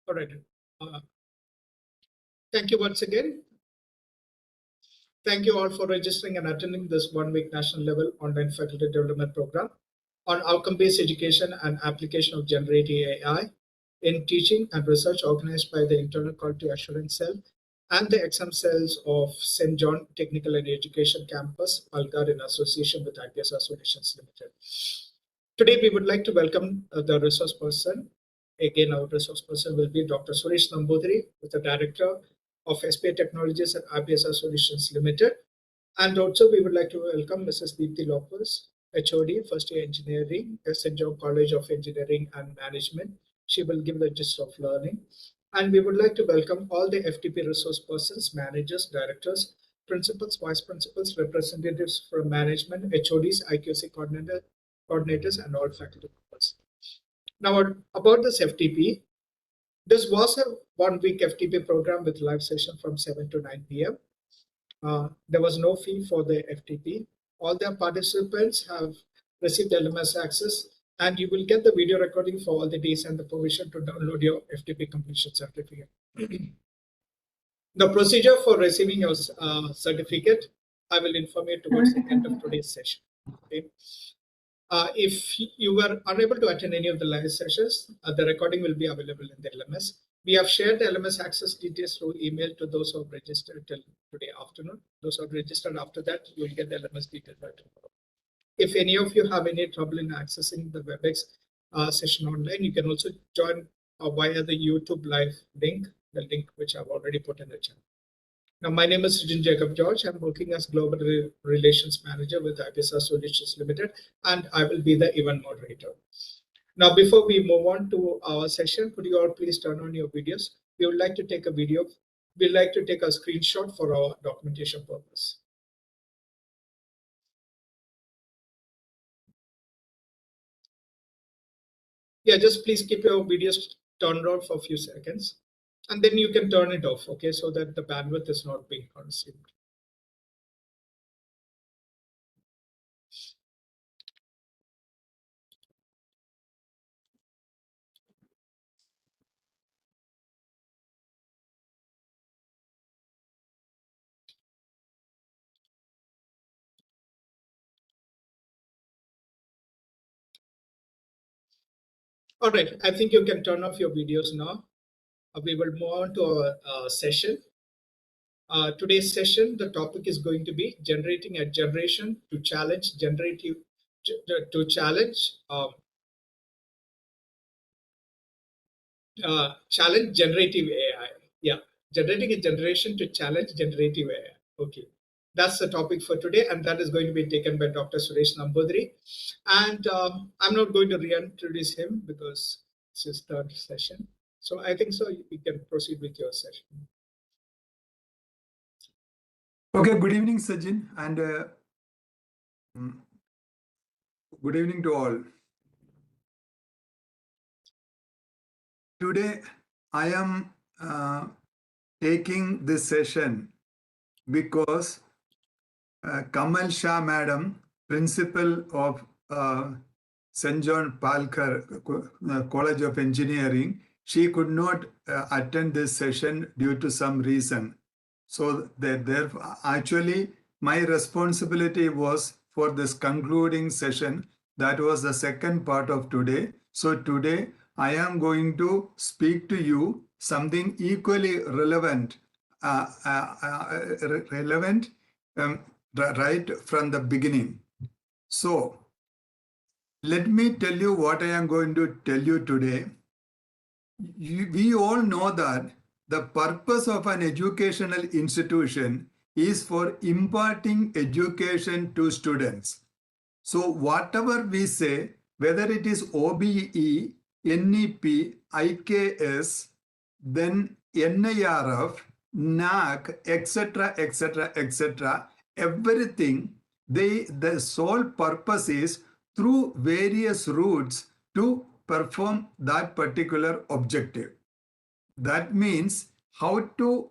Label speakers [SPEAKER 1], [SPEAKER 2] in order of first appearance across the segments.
[SPEAKER 1] All right. Thank you once again. Thank you all for registering and attending this one-week national-level online faculty development program on outcome-based education and application of generative AI in teaching and research, organized by the Internal Quality Assurance Cell and the exam cells of St. John Technical and Education Campus, Algar, in association with IPSR Solutions Limited. Today, we would like to welcome the resource person. Again, our resource person will be Dr. Suresh Namboothiri, the Director of Espoir Technologies and IPSR Solutions Limited. And also, we would like to welcome Mrs. Deepthi Lopez, H.O.D., First Year Engineering, St. John College of Engineering and Management. She will give the gist of learning. And we would like to welcome all the FDP resource persons, managers, directors, principals, vice principals, representatives from management, HODs, IQC coordinators, and all faculty members. Now, about this FDP, this was a one-week FDP program with live session from 7 to 9 p.m. There was no fee for the FDP. All the participants have received LMS access, and you will get the video recording for all the days and the permission to download your FDP completion certificate. The procedure for receiving your certificate, I will inform you towards the end of today's session. Okay. If you were unable to attend any of the live sessions, the recording will be available in the LMS. We have shared the LMS access details through email to those who have registered till today afternoon. Those who have registered after that, you will get the LMS details by tomorrow. If any of you have any trouble in accessing the WebEx session online, you can also join via the YouTube live link, the link which I've already put in the chat. Now, my name is Sujin Jacob George. I'm working as Global Relations Manager with IPSR Solutions Limited, and I will be the event moderator. Now, before we move on to our session, could you all please turn on your videos? We would like to take a video. We'd like to take a screenshot for our documentation purpose. Yeah, just please keep your videos turned on for a few seconds, and then you can turn it off, okay, so that the bandwidth is not being consumed. All right, I think you can turn off your videos now. We will move on to our session. Today's session, the topic is going to be generating a generation to challenge generative, challenge generative AI. Yeah, generating a generation to challenge generative AI. Okay, that's the topic for today, and that is going to be taken by Dr. Suresh Namboothiri. And I'm not going to reintroduce him because it's his third session. So I think so you can proceed with your session.
[SPEAKER 2] Okay, good evening, Sajin, and good evening to all. Today, I am taking this session because Kamal Shah Madam, Principal of St. John Palkar College of Engineering, she could not attend this session due to some reason. So actually, my responsibility was for this concluding session. That was the second part of today. So today, I am going to speak to you something equally relevant, right from the beginning. So let me tell you what I am going to tell you today. We all know that the purpose of an educational institution is for imparting education to students. So whatever we say, whether it is OBE, NEP, IKS, then NIRF, NAC, etc., etc., etc., everything, the sole purpose is through various routes to perform that particular objective. That means how to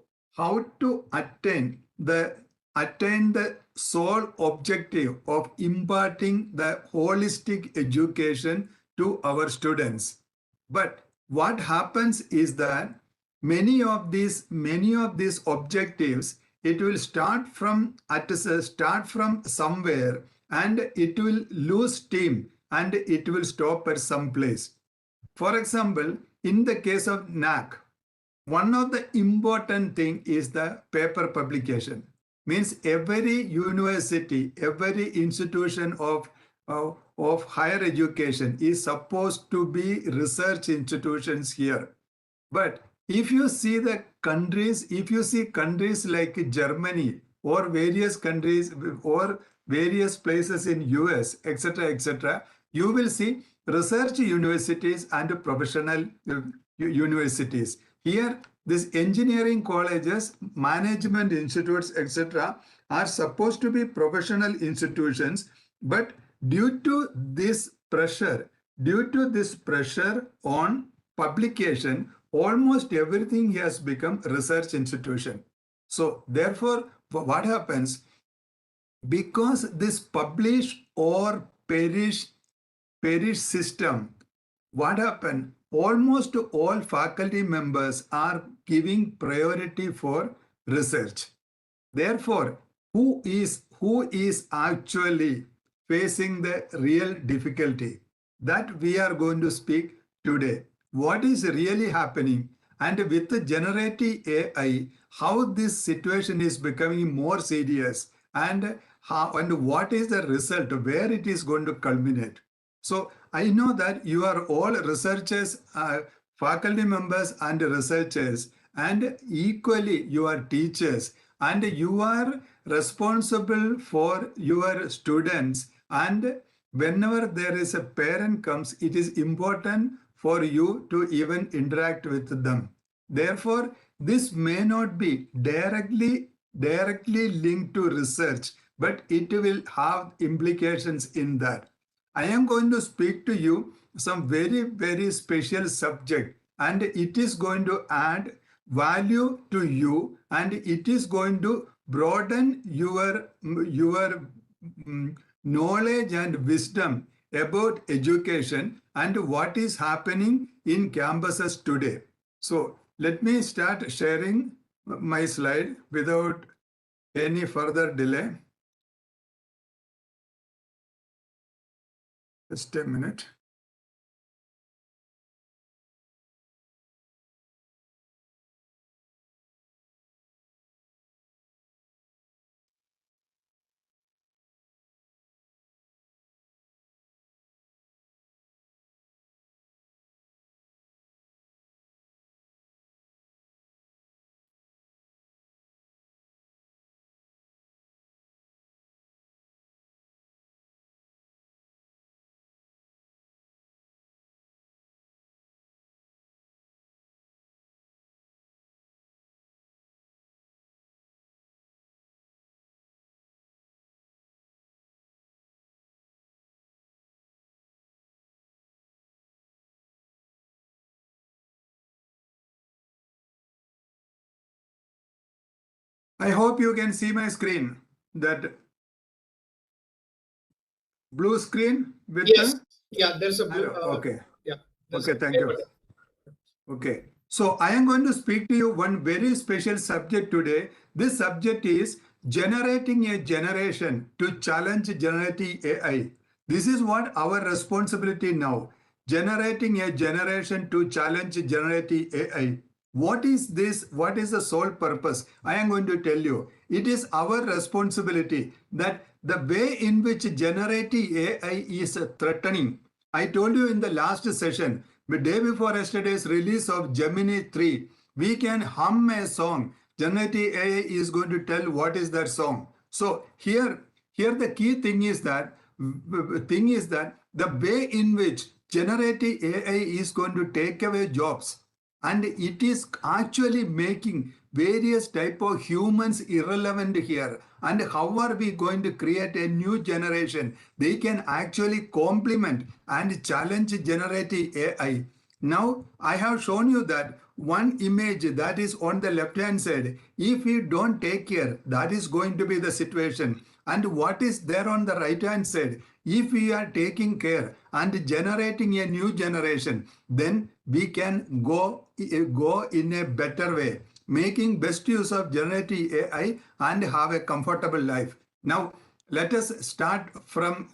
[SPEAKER 2] attain the sole objective of imparting the holistic education to our students. But what happens is that many of these objectives, it will start from somewhere, and it will lose steam, and it will stop at some place. For example, in the case of NAC, one of the important thing is the paper publication. Means every university, every institution of higher education is supposed to be research institutions here. But if you see the countries, if you see countries like Germany or various countries or various places in US, etc., you will see research universities and professional universities. Here, these engineering colleges, management institutes, etc., are supposed to be professional institutions, but due to this pressure, on publication, almost everything has become research institution. So therefore, what happens, because this publish or perish system, what happened, almost all faculty members are giving priority for research. Therefore, who is actually facing the real difficulty, that we are going to speak today. What is really happening, and with the generative AI, how this situation is becoming more serious, and how and what is the result, where it is going to culminate. So I know that you are all researchers, faculty members and researchers, and equally you are teachers, and you are responsible for your students. And whenever there is a parent comes, it is important for you to even interact with them. Therefore, this may not be directly linked to research, but it will have implications in that. I am going to speak to you some very special subject, and it is going to add value to you, and it is going to broaden your knowledge and wisdom about education and what is happening in campuses today. So let me start sharing my slide without any further delay. Just a minute. I hope you can see my screen. That blue screen with
[SPEAKER 1] Yes.
[SPEAKER 2] the
[SPEAKER 1] Yeah, there's a blue.
[SPEAKER 2] arrow. Okay.
[SPEAKER 1] Yeah. There's
[SPEAKER 2] Okay,
[SPEAKER 1] a
[SPEAKER 2] thank
[SPEAKER 1] play
[SPEAKER 2] you.
[SPEAKER 1] button.
[SPEAKER 2] Okay. So I am going to speak to you one very special subject today. This subject is generating a generation to challenge generative AI. This is what our responsibility now. Generating a generation to challenge generative AI. What is this? What is the sole purpose? I am going to tell you. It is our responsibility that the way in which generative AI is threatening. I told you in the last session, the day before yesterday's release of Gemini 3, we can hum a song. Generative AI is going to tell what is that song. So here the key thing is that the way in which generative AI is going to take away jobs, and it is actually making various type of humans irrelevant here. And how are we going to create a new generation? They can actually complement and challenge generative AI. Now I have shown you that one image that is on the left hand side, if we don't take care, that is going to be the situation. And what is there on the right hand side, if we are taking care and generating a new generation, then we can go in a better way, making best use of generative AI and have a comfortable life. Now let us start from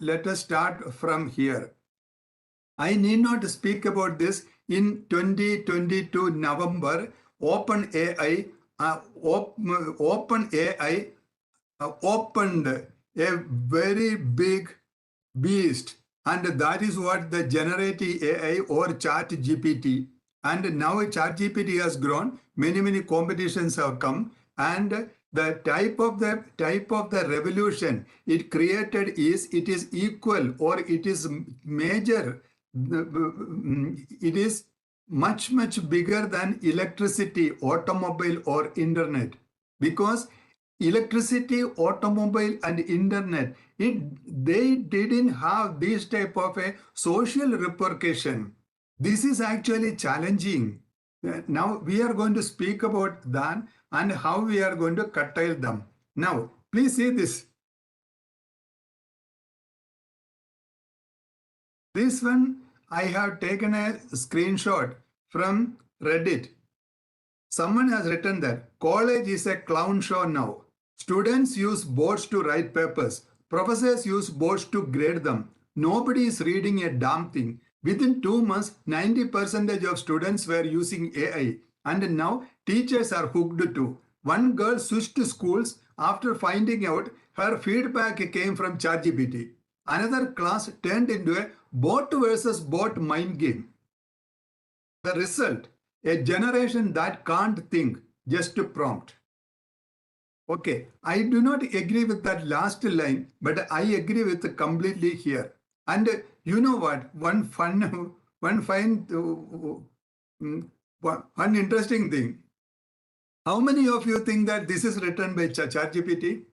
[SPEAKER 2] here. I need not speak about this. In 2022 November, OpenAI opened a very big beast, and that is what the generative AI or chat GPT. And now chat GPT has grown, many competitions have come, and the type of the revolution it created is, it is equal or it is major, it is much bigger than electricity, automobile or internet, because electricity, automobile and internet, they didn't have this type of a social repercussion. This is actually challenging. Now we are going to speak about that and how we are going to curtail them. Now please see this. This one I have taken a screenshot from Reddit. Someone has written that college is a clown show now. Students use boards to write papers. Professors use boards to grade them. Nobody is reading a damn thing. Within 2 months, 90% of students were using AI. And now teachers are hooked too. One girl switched to schools after finding out her feedback came from ChatGPT. Another class turned into a bot versus bot mind game. The result, a generation that can't think, just to prompt. Okay, I do not agree with that last line, but I agree with completely here. And you know what? One interesting thing. How many of you think that this is written by ChatGPT?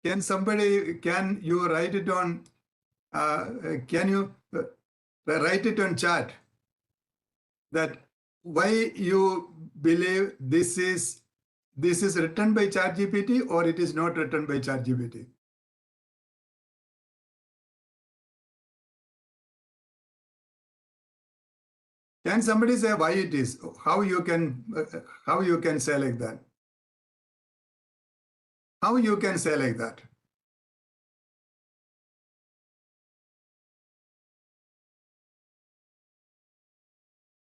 [SPEAKER 2] Can you write it on? Can you write it on chat? That why you believe this is written by ChatGPT or it is not written by ChatGPT? Can somebody say why it is? How you can say like that? How you can say like that?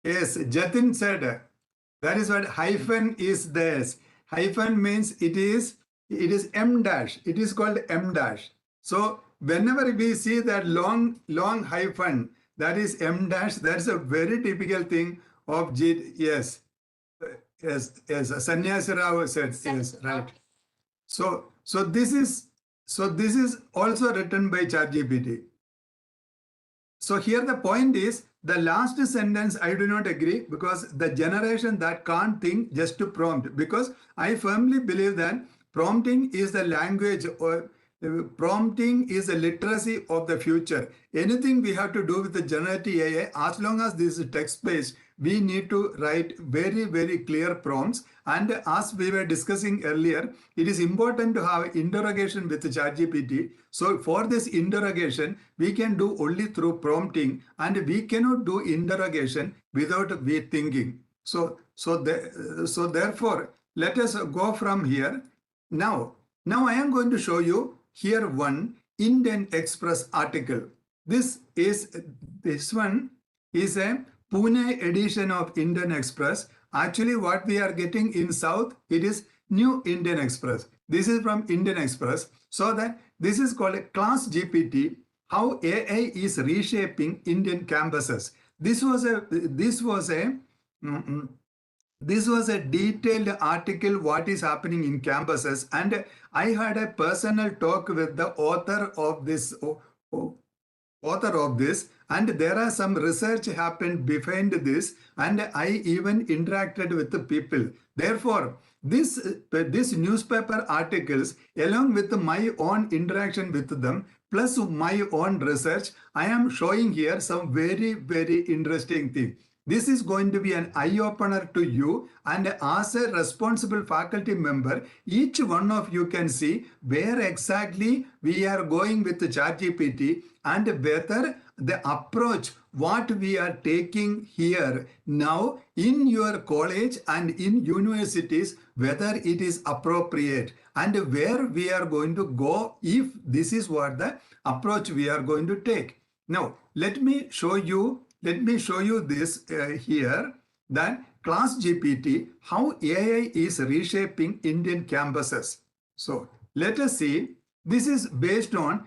[SPEAKER 2] Yes, Jatin said that is what hyphen is this. Hyphen means it is M dash. It is called M dash. So whenever we see that long hyphen, that is M dash. That's a very typical thing of G. Yes, Sannyasi Rao said yes, right. So this is also written by ChatGPT. So here the point is, the last sentence I do not agree, because the generation that can't think, just to prompt, because I firmly believe that prompting is the language, or prompting is the literacy of the future. Anything we have to do with the generative AI, as long as this is text based, we need to write very clear prompts. And as we were discussing earlier, it is important to have interrogation with ChatGPT. So for this interrogation, we can do only through prompting, and we cannot do interrogation without we thinking. So therefore, let us go from here. Now I am going to show you here one Indian Express article. This one is a Pune edition of Indian Express. Actually, what we are getting in South, it is New Indian Express. This is from Indian Express. So that this is called a Class GPT, how AI is reshaping Indian campuses. This was a detailed article what is happening in campuses, and I had a personal talk with the author of this and there are some research happened behind this, and I even interacted with the people. Therefore, this newspaper articles, along with my own interaction with them plus my own research, I am showing here some very interesting thing. This is going to be an eye-opener to you, and as a responsible faculty member, each one of you can see where exactly we are going with the ChatGPT and whether the approach what we are taking here now in your college and in universities, whether it is appropriate and where we are going to go if this is what the approach we are going to take. Now, let me show you this here, that class GPT, how AI is reshaping Indian campuses. So let us see. This is based on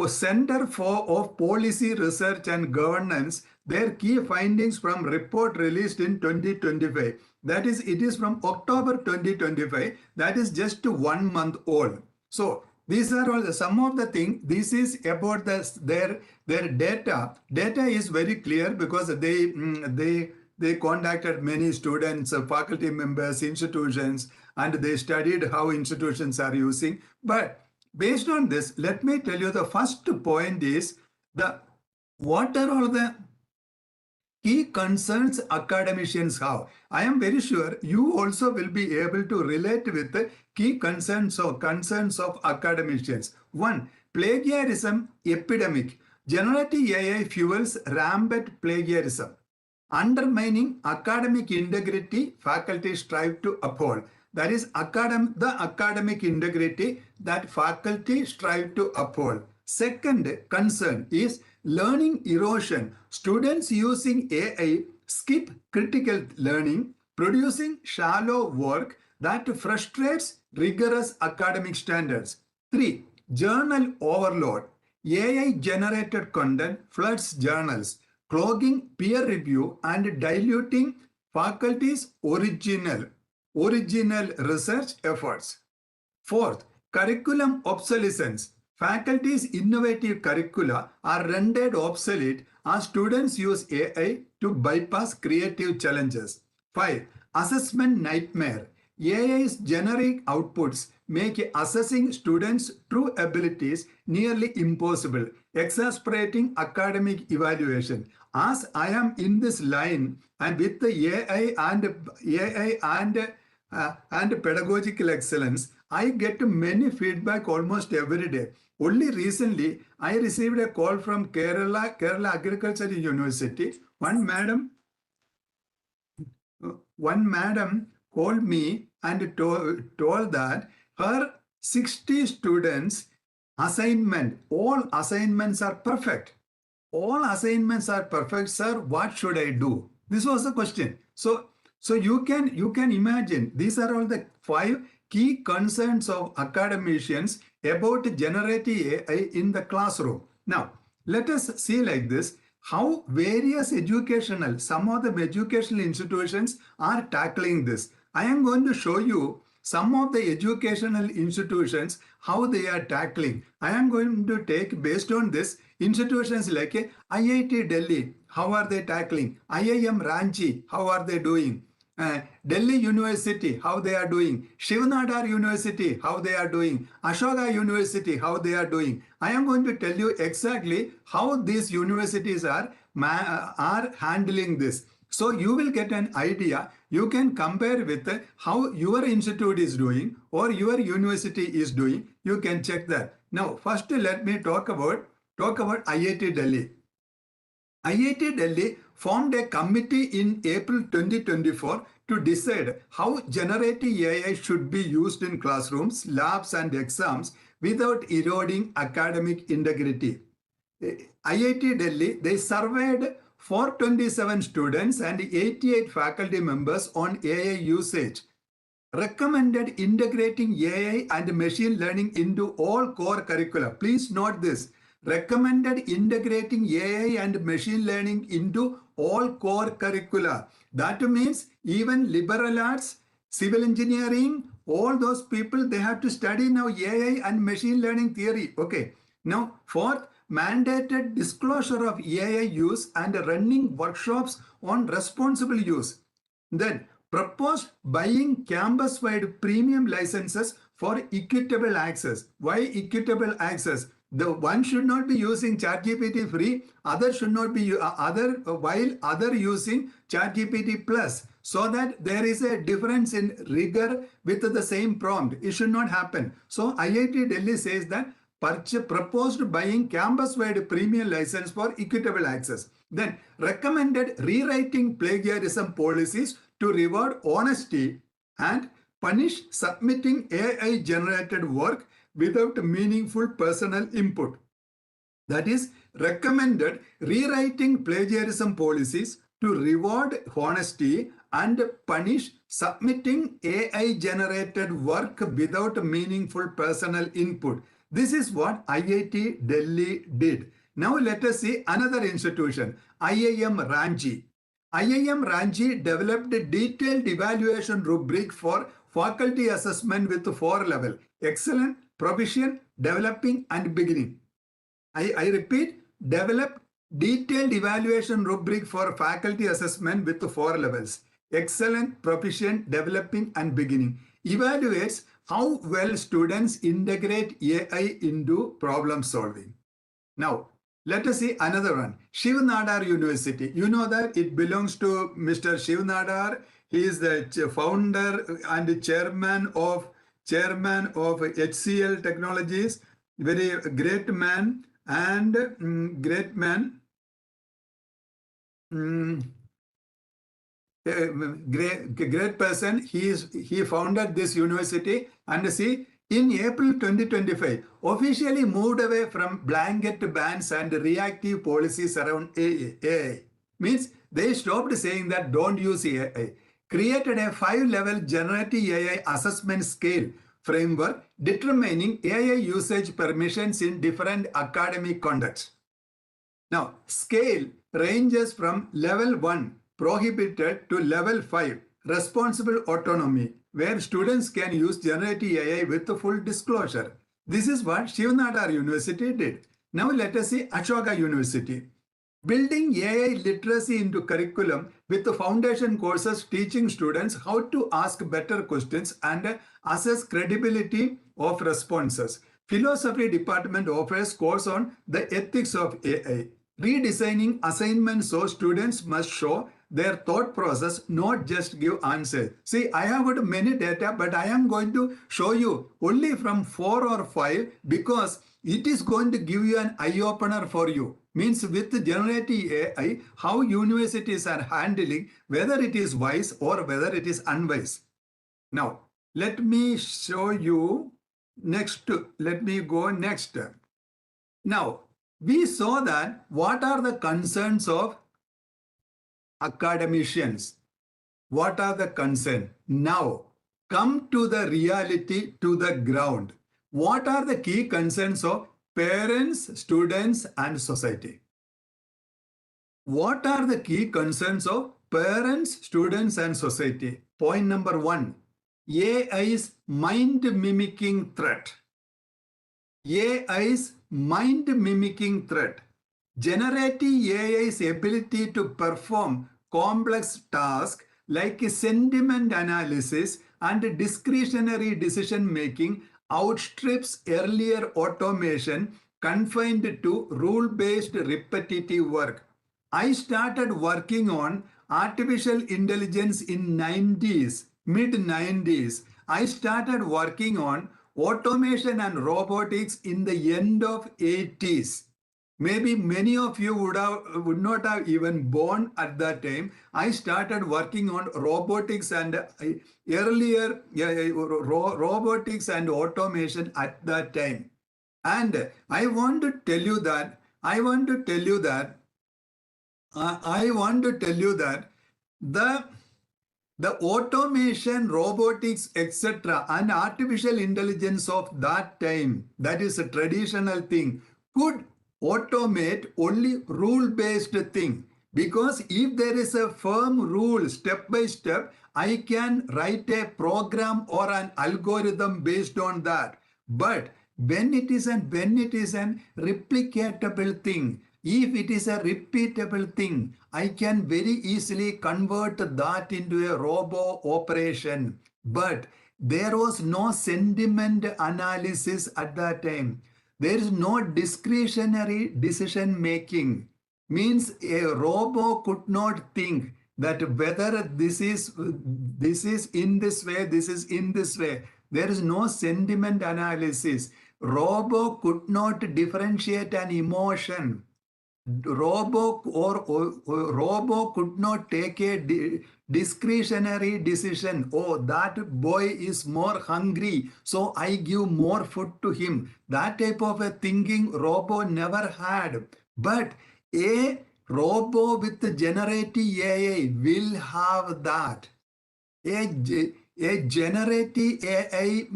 [SPEAKER 2] Center of Policy Research and Governance, their key findings from report released in 2025. That is, it is from October 2025. That is just 1 month old. So these are all some of the things. This is about their data. Data is very clear because they contacted many students, faculty members, institutions, and they studied how institutions are using. But based on this, let me tell you the first point is what are all the key concerns academicians have. I am very sure you also will be able to relate with the key concerns of academicians. One, plagiarism epidemic. Generative AI fuels rampant plagiarism, undermining academic integrity faculty strive to uphold. That is the academic integrity that faculty strive to uphold. Second concern is learning erosion. Students using AI skip critical learning, producing shallow work that frustrates rigorous academic standards. 3. Journal overload. AI-generated content floods journals, clogging peer review and diluting faculty's original research efforts. Fourth, curriculum obsolescence. Faculty's innovative curricula are rendered obsolete as students use AI to bypass creative challenges. 5. Assessment nightmare. AI's generic outputs make assessing students' true abilities nearly impossible, exasperating academic evaluation. As I am in this line and with the AI and pedagogical excellence, I get many feedback almost every day. Only recently, I received a call from Kerala Agricultural University. One madam called me and told that her 60 students all assignments are perfect. All assignments are perfect, sir. What should I do? This was the question. So you can imagine these are all the 5 key concerns of academicians about generative AI in the classroom. Now, let us see like this how some of the educational institutions are tackling this. I am going to show you some of the educational institutions, how they are tackling. I am going to take based on this institutions like IIT Delhi, how are they tackling? IIM Ranchi, how are they doing? Delhi University, how they are doing. Shivanadar University, how they are doing. Ashoka University, how they are doing. I am going to tell you exactly how these universities are handling this. So you will get an idea. You can compare with how your institute is doing or your university is doing. You can check that. Now, first let me talk about IIT Delhi. IIT Delhi formed a committee in April 2024 to decide how generative AI should be used in classrooms, labs, and exams without eroding academic integrity. IIT Delhi, they surveyed 427 students and 88 faculty members on AI usage, recommended integrating AI and machine learning into all core curricula. Please note this. Recommended integrating AI and machine learning into all core curricula. That means even liberal arts, civil engineering, all those people, they have to study now AI and machine learning theory. Okay. Now, fourth, mandated disclosure of AI use and running workshops on responsible use. Then, proposed buying campus-wide premium licenses for equitable access. Why equitable access? The one should not be using ChatGPT free, other should not be while other using ChatGPT plus, so that there is a difference in rigor with the same prompt. It should not happen. So IIT Delhi says that proposed buying campus-wide premium license for equitable access. Then recommended rewriting plagiarism policies to reward honesty and punish submitting AI-generated work without meaningful personal input. That is, recommended rewriting plagiarism policies to reward honesty and punish submitting AI-generated work without meaningful personal input. This is what IIT Delhi did. Now let us see another institution, IIM Ranchi. IIM Ranchi developed a detailed evaluation rubric for faculty assessment with 4 levels: excellent, proficient, developing, and beginning. I repeat, develop detailed evaluation rubric for faculty assessment with 4 levels: excellent, proficient, developing, and beginning. Evaluates how well students integrate AI into problem solving. Now, let us see another one. Shiv Nadar University. You know that it belongs to Mr. Shiv Nadar. He is the founder and chairman of HCL Technologies. Very great man and great man. Great person. He founded this university, and see, in April 2025, officially moved away from blanket bans and reactive policies around AI. Means they stopped saying that don't use AI. Created a 5-level generative AI assessment scale framework determining AI usage permissions in different academic contexts. Now, scale ranges from level 1, prohibited, to level 5, responsible autonomy, where students can use generative AI with full disclosure. This is what Shiv Nadar University did. Now let us see Ashoka University. Building AI literacy into curriculum with the foundation courses teaching students how to ask better questions and assess credibility of responses. Philosophy department offers course on the ethics of AI. Redesigning assignments so students must show their thought process, not just give answers. See, I have got many data, but I am going to show you only from 4 or 5 because it is going to give you an eye-opener for you. Means with generative AI, how universities are handling, whether it is wise or whether it is unwise. Now, let me show you next. Let me go next. Now, we saw that what are the concerns of academicians? What are the concerns? Now, come to the reality, to the ground. What are the key concerns of parents, students, and society? What are the key concerns of parents, students, and society? Point number 1, AI's mind-mimicking threat. AI's mind-mimicking threat. Generative AI's ability to perform complex tasks like sentiment analysis and discretionary decision-making outstrips earlier automation confined to rule-based repetitive work. I started working on artificial intelligence in 90s, mid-90s. I started working on automation and robotics in the end of 80s. Maybe many of you would not have even born at that time. I started working on robotics and earlier robotics and automation at that time. And I want to tell you that the automation, robotics, etc., and artificial intelligence of that time, that is a traditional thing, could automate only rule-based thing. Because if there is a firm rule, step by step, I can write a program or an algorithm based on that. But when it is an replicatable thing, if it is a repeatable thing, I can very easily convert that into a robo operation. But there was no sentiment analysis at that time. There is no discretionary decision making. Means a robot could not think that whether this is in this way, this is in this way. There is no sentiment analysis. Robo could not differentiate an emotion. Robo could not take a discretionary decision. Oh, that boy is more hungry, so I give more food to him. That type of a thinking Robo never had. But a Robo with generative AI will have that. A generative AI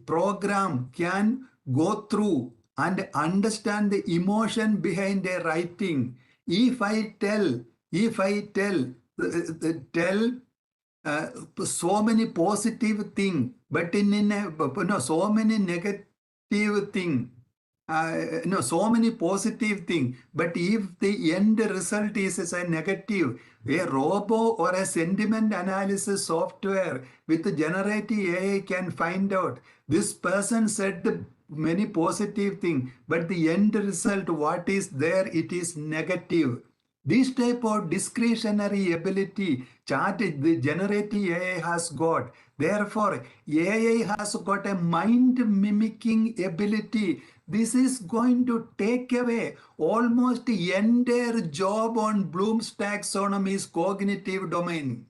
[SPEAKER 2] program can go through and understand the emotion behind a writing. If I tell uh, so many positive thing, but in a, no, so many negative thing, so many positive thing, but if the end result is a negative, a robo or a sentiment analysis software with generative AI can find out this person said the many positive thing, but the end result what is there, it is negative. This type of discretionary ability chart the generative AI has got. Therefore, AI has got a mind mimicking ability. This is going to take away almost the entire job on Bloom's taxonomy's cognitive domain.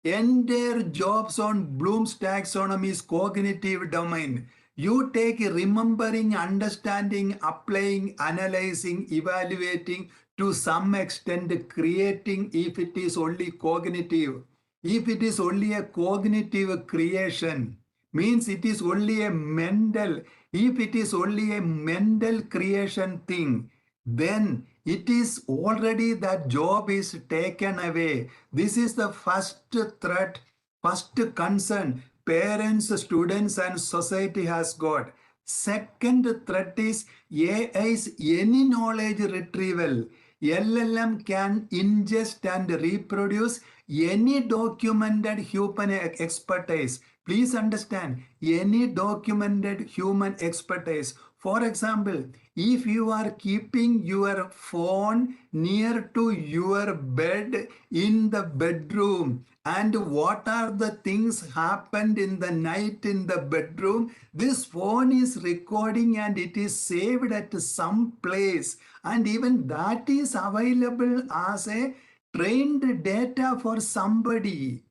[SPEAKER 2] Entire jobs on Bloom's taxonomy's cognitive domain. You take remembering, understanding, applying, analyzing, evaluating, to some extent creating if it is only cognitive. If it is only a cognitive creation, means it is only a mental. If it is only a mental creation thing, then it is already that job is taken away. This is the first threat, first concern parents, students, and society has got. Second threat is AI's any knowledge retrieval. LLM can ingest and reproduce any documented human expertise. Please understand, any documented human expertise. For example, if you are keeping your phone near to your bed in the bedroom, and what are the things happened in the night in the bedroom, this phone is recording and it is saved at some place, and even that is available as a trained data for somebody.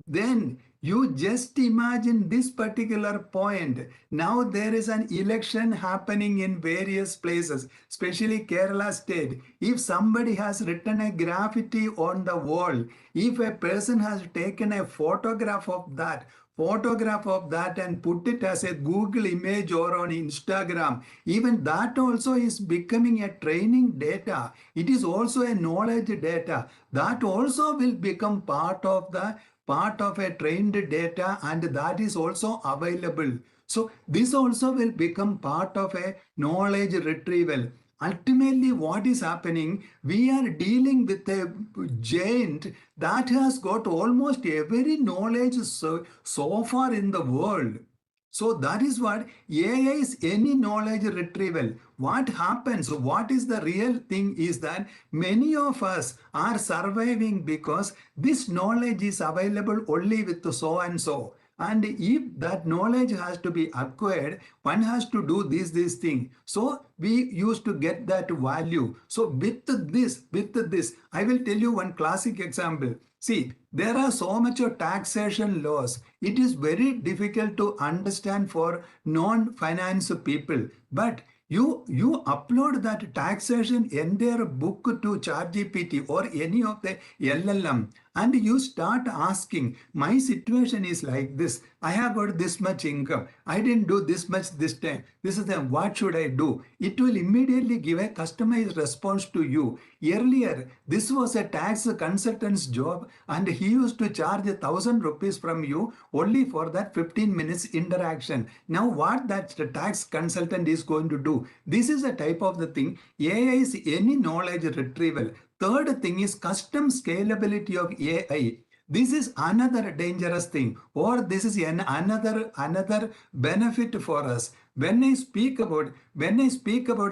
[SPEAKER 2] Then you just imagine this particular point. Now there is an election happening in various places, especially Kerala state. If somebody has written a graffiti on the wall, if a person has taken a photograph of that and put it as a Google image or on Instagram, even that also is becoming a training data. It is also a knowledge data. That also will become part of a trained data, and that is also available. So this also will become part of a knowledge retrieval. Ultimately, what is happening, we are dealing with a giant that has got almost every knowledge so far in the world. So that is what AI is, any knowledge retrieval. What happens, what is the real thing is that many of us are surviving because this knowledge is available only with so and so. And if that knowledge has to be acquired, one has to do this thing. So we used to get that value. So with this, I will tell you one classic example. See, there are so much of taxation laws. It is very difficult to understand for non-finance people. But you upload that taxation entire book to ChatGPT or any of the LLM, and you start asking, my situation is like this. I have got this much income. I didn't do this much this time. This is the what should I do? It will immediately give a customized response to you. Earlier, this was a tax consultant's job, and he used to charge 1,000 rupees from you only for that 15 minutes interaction. Now, what that tax consultant is going to do? This is a type of the thing. AI is any knowledge retrieval. Third thing is custom scalability of AI. This is another dangerous thing, or this is another benefit for us. When I speak about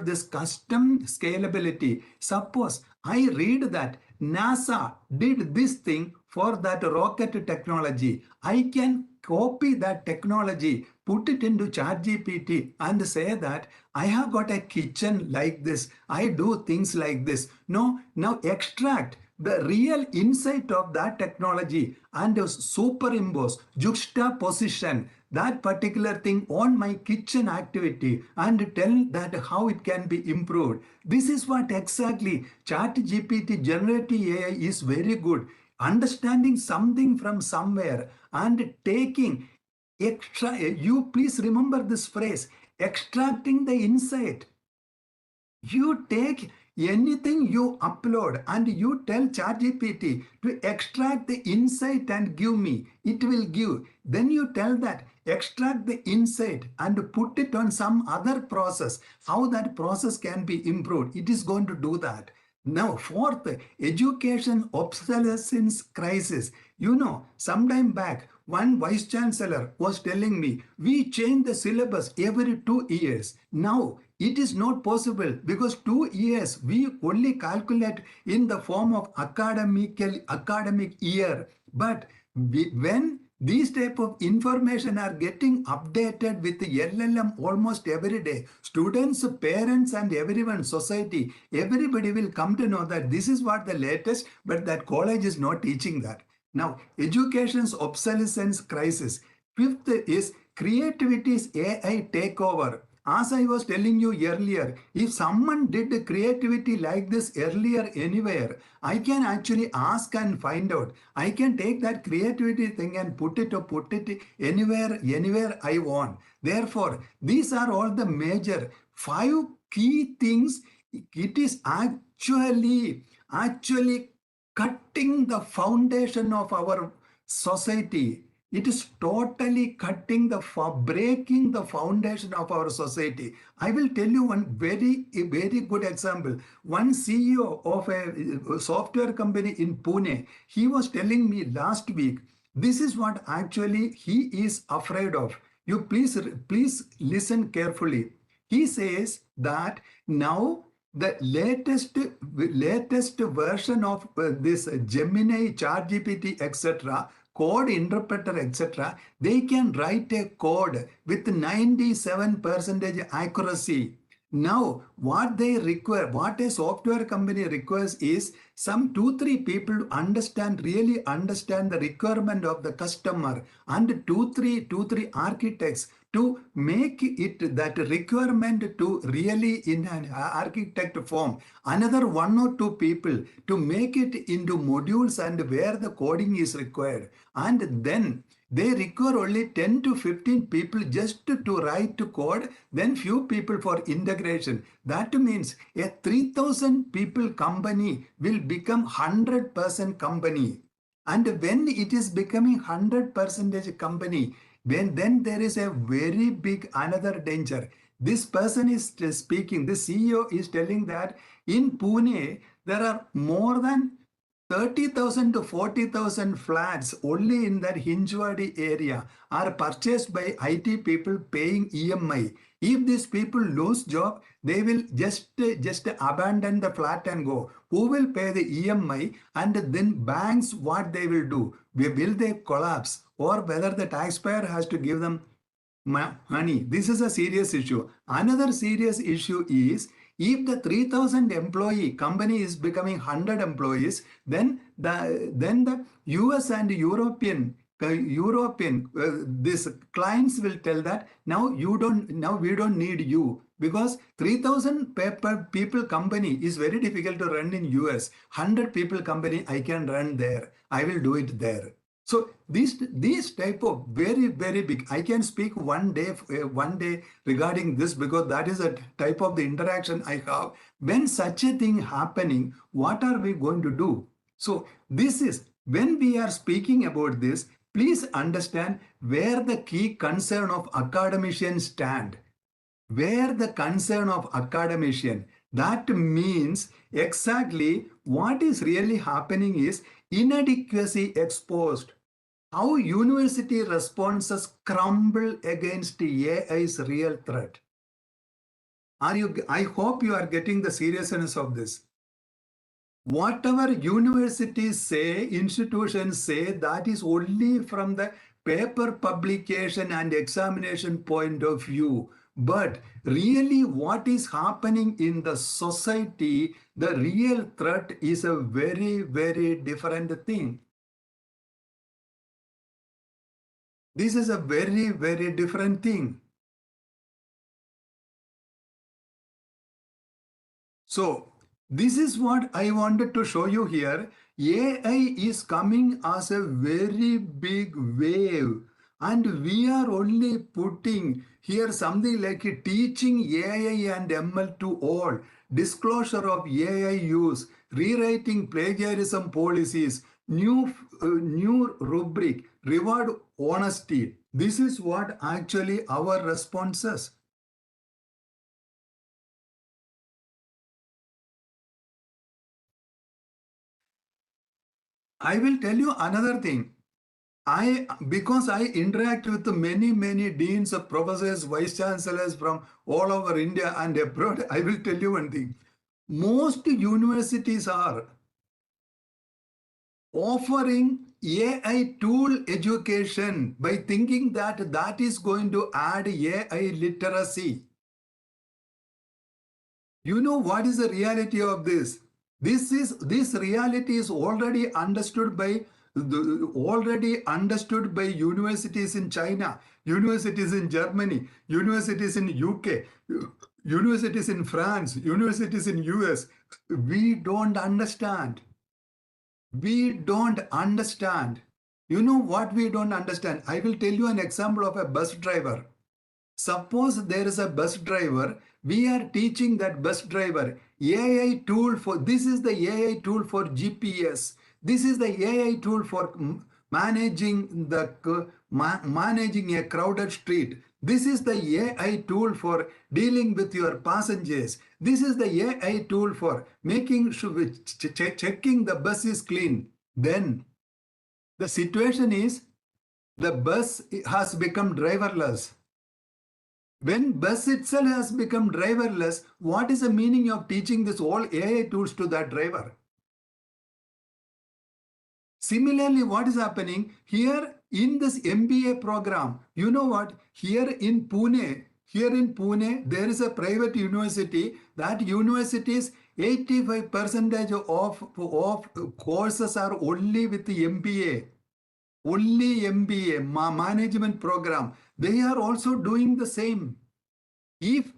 [SPEAKER 2] this custom scalability, suppose I read that NASA did this thing for that rocket technology. I can copy that technology, put it into ChatGPT and say that I have got a kitchen like this. I do things like this. No, now extract the real insight of that technology and superimpose, juxtaposition that particular thing on my kitchen activity and tell that how it can be improved. This is what exactly ChatGPT generative AI is very good. Understanding something from somewhere and taking extra, you please remember this phrase, extracting the insight. You take anything you upload and you tell ChatGPT to extract the insight and give me, it will give. Then you tell that extract the insight and put it on some other process, how that process can be improved. It is going to do that. Now, fourth, education obsolescence crisis. Sometime back, one vice chancellor was telling me, we change the syllabus every 2 years. Now, it is not possible because 2 years we only calculate in the form of academic year. But when these type of information are getting updated with the LLM almost every day, students, parents and everyone, society, everybody will come to know that this is what the latest, but that college is not teaching that. Now, education's obsolescence crisis. Fifth is creativity's AI takeover. As I was telling you earlier, if someone did creativity like this earlier anywhere, I can actually ask and find out. I can take that creativity thing and put it anywhere I want. Therefore, these are all the major 5 key things. It is actually cutting the foundation of our society. It is totally breaking the foundation of our society. I will tell you one very good example. One CEO of a software company in Pune, he was telling me last week, this is what actually he is afraid of. You please listen carefully. He says that now the latest version of this Gemini, ChatGPT, etc., code interpreter, etc., they can write a code with 97% accuracy. Now, what they require, what a software company requires is some 2-3 people really understand the requirement of the customer, and two, three architects to make it that requirement to really in an architect form. Another 1 or 2 people to make it into modules and where the coding is required. And then they require only 10 to 15 people just to write to code, then few people for integration. That means a 3,000 people company will become 100% company. And when it is becoming 100% company, then there is a very big another danger. This person is speaking, the CEO is telling that in Pune, there are more than 30,000 to 40,000 flats only in that Hinjwadi area are purchased by IT people paying EMI. If these people lose job, they will just abandon the flat and go. Who will pay the EMI? And then banks, what they will do? Will they collapse? Or whether the taxpayer has to give them money. This is a serious issue. Another serious issue is if the 3,000 employee company is becoming 100 employees, then the US and European these clients will tell that now we don't need you, because 3,000 people company is very difficult to run in US. 100 people company I can run there. I will do it there. So these type of very big. I can speak one day regarding this, because that is a type of the interaction I have. When such a thing happening, what are we going to do? So this is when we are speaking about this. Please understand where the key concern of academicians stand. Where the concern of academician, that means exactly what is really happening is inadequacy exposed, how university responses crumble against AI's real threat. I hope you are getting the seriousness of this. Whatever universities say, institutions say, that is only from the paper publication and examination point of view. But really what is happening in the society, the real threat is a very, very different thing. This is a very, very different thing. So this is what I wanted to show you here. AI is coming as a very big wave, and we are only putting here something like teaching AI and ML to all, disclosure of AI use, rewriting plagiarism policies, new rubric, reward honesty. This is what actually our responses. I will tell you another thing. Because I interact with many deans, professors, vice chancellors from all over India and abroad, I will tell you one thing. Most universities are offering AI tool education by thinking that that is going to add AI literacy. You know what is the reality of this? This reality is already understood by universities in China, universities in Germany, universities in UK, universities in France, universities in US. We don't understand. We don't understand. You know what we don't understand? I will tell you an example of a bus driver. Suppose there is a bus driver, we are teaching that bus driver AI tool for, this is the AI tool for GPS. This is the AI tool for managing a crowded street. This is the AI tool for dealing with your passengers. This is the AI tool for making sure checking the bus is clean. Then the situation is the bus has become driverless. When bus itself has become driverless, what is the meaning of teaching this all AI tools to that driver? Similarly, what is happening here in this MBA program? You know what? Here in Pune, there is a private university. That university's 85% of courses are only with the MBA. Only MBA, management program. They are also doing the same. If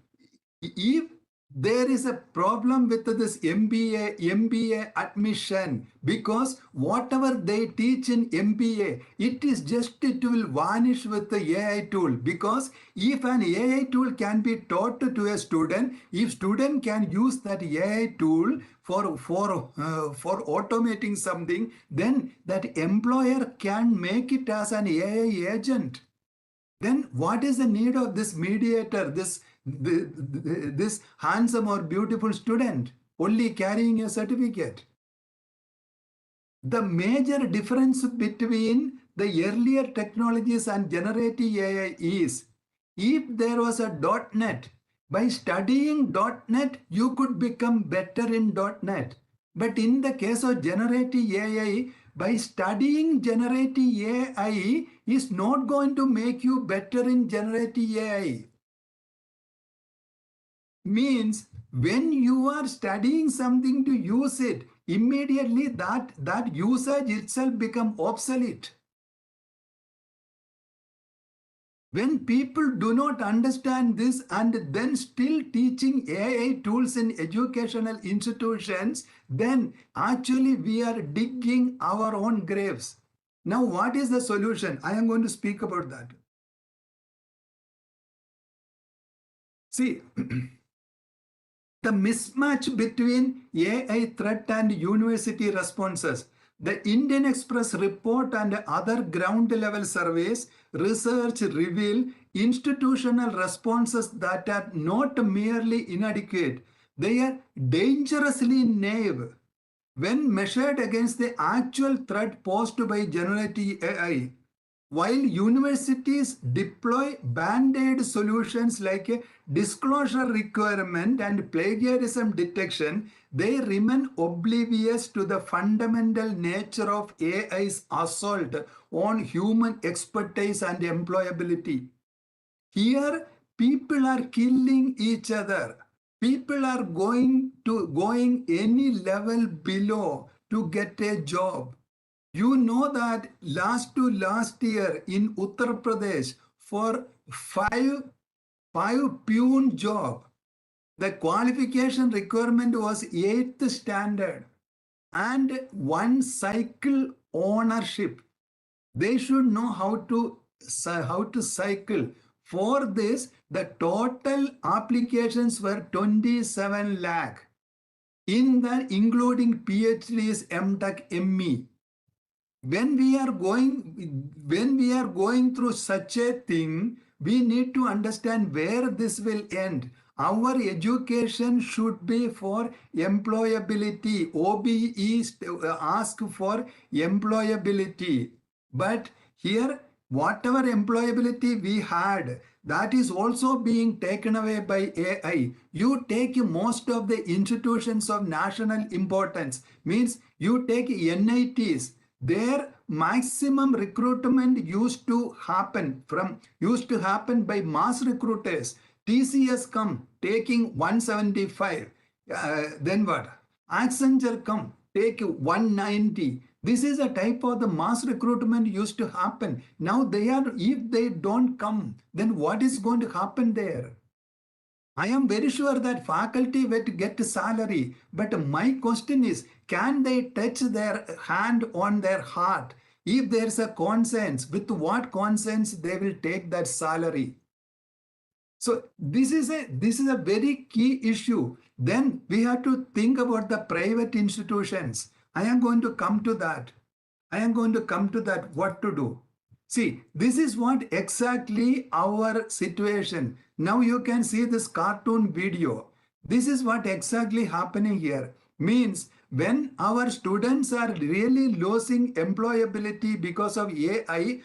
[SPEAKER 2] there is a problem with this MBA admission, because whatever they teach in MBA, it will vanish with the AI tool. Because if an AI tool can be taught to a student, if student can use that AI tool for automating something, then that employer can make it as an AI agent. Then what is the need of this mediator, this handsome or beautiful student only carrying a certificate? The major difference between the earlier technologies and generative AI is, if there was a .NET, by studying .NET, you could become better in .NET. But in the case of generative AI, by studying generative AI is not going to make you better in generative AI. Means when you are studying something to use it, immediately that usage itself become obsolete. When people do not understand this and then still teaching AI tools in educational institutions, then actually we are digging our own graves. Now, what is the solution? I am going to speak about that. See, the mismatch between AI threat and university responses. The Indian Express report and other ground level surveys research reveal institutional responses that are not merely inadequate, they are dangerously naive. when measured against the actual threat posed by generative AI, while universities deploy band-aid solutions like a disclosure requirement and plagiarism detection, they remain oblivious to the fundamental nature of AI's assault on human expertise and employability. Here, people are killing each other. People are going any level below to get a job. You know that last to last year in Uttar Pradesh for five pune job, the qualification requirement was 8th standard and one cycle ownership. They should know how to cycle. For this, the total applications were 27 lakh, in that including PhDs, M.Tech, ME. When we are going through such a thing, we need to understand where this will end. Our education should be for employability. OBE ask for employability, but here whatever employability we had, that is also being taken away by AI. You take most of the institutions of national importance, means you take NITs, their maximum recruitment used to happen by mass recruiters. TCS come taking 175. Then what? Accenture come take 190. This is a type of the mass recruitment used to happen. Now if they don't come, then what is going to happen there? I am very sure that faculty will get salary, but my question is, can they touch their hand on their heart? If there's a conscience, with what conscience they will take that salary? So this is a very key issue. Then we have to think about the private institutions. I am going to come to that. What to do. See, this is what exactly our situation. Now you can see this cartoon video. This is what exactly happening here. Means when our students are really losing employability because of AI,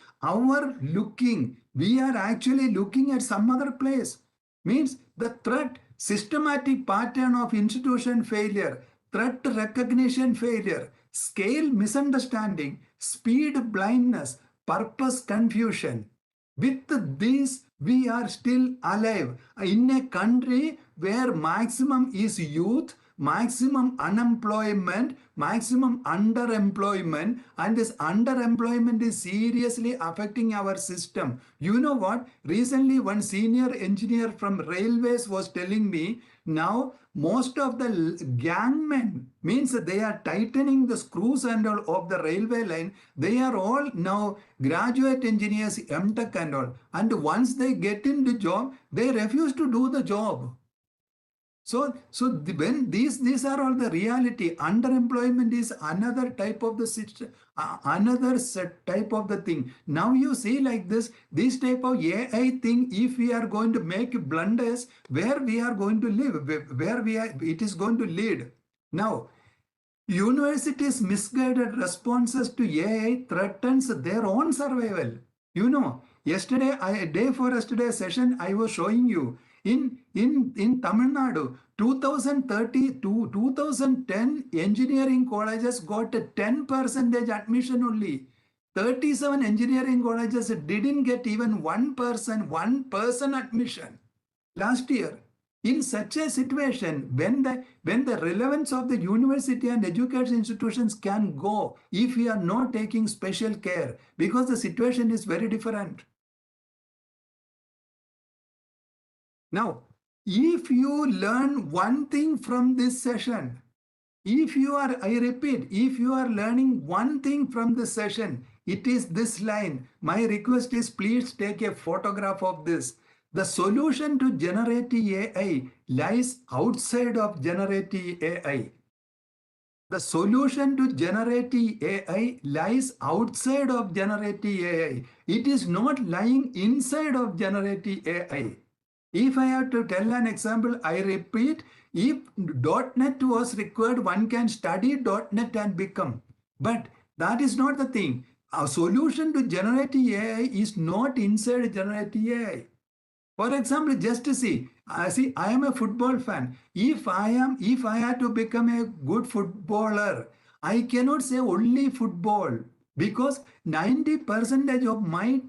[SPEAKER 2] we are actually looking at some other place. Means the threat, systematic pattern of institution failure, threat recognition failure, scale misunderstanding, speed blindness, purpose confusion. With this, we are still alive in a country where maximum is youth, maximum unemployment, maximum underemployment, and this underemployment is seriously affecting our system. You know what? Recently, one senior engineer from railways was telling me, now most of the gangmen, means that they are tightening the screws and all of the railway line. They are all now graduate engineers, M.Tech and all. And once they get in the job, they refuse to do the job. When these are all the reality. Underemployment is another type of the system, another type of the thing. Now you see like this type of AI thing. If we are going to make blunders, where we are going to live, it is going to lead. Now, universities' misguided responses to AI threatens their own survival. Day for yesterday session, I was showing you in Tamil Nadu, 2030 to 2010 engineering colleges got a 10% admission only. 37 engineering colleges didn't get even 1% admission last year. In such a situation, when the relevance of the university and education institutions can go, if we are not taking special care, because the situation is very different. Now, if you learn one thing from this session, I repeat, if you are learning one thing from this session, it is this line. My request is, please take a photograph of this. The solution to generative AI lies outside of generative AI. The solution to generative AI lies outside of generative AI. It is not lying inside of generative AI. If I have to tell an example, I repeat, If .NET was required, one can study .NET and become. But that is not the thing. A solution to generative AI is not inside generative AI. For example, just to see, I am a football fan. If I had to become a good footballer, I cannot say only football because 90% of my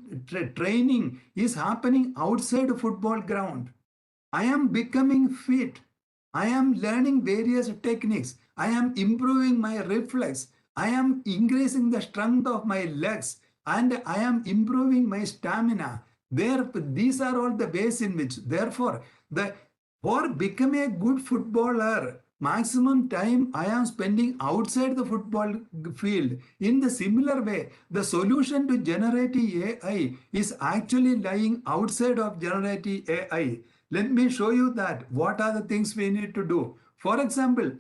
[SPEAKER 2] training is happening outside the football ground. I am becoming fit. I am learning various techniques. I am improving my reflex. I am increasing the strength of my legs and I am improving my stamina. These are all the ways in which, therefore, for becoming a good footballer, maximum time I am spending outside the football field. In the similar way, the solution to generative AI is actually lying outside of generative AI. Let me show you that. What are the things we need to do? For example,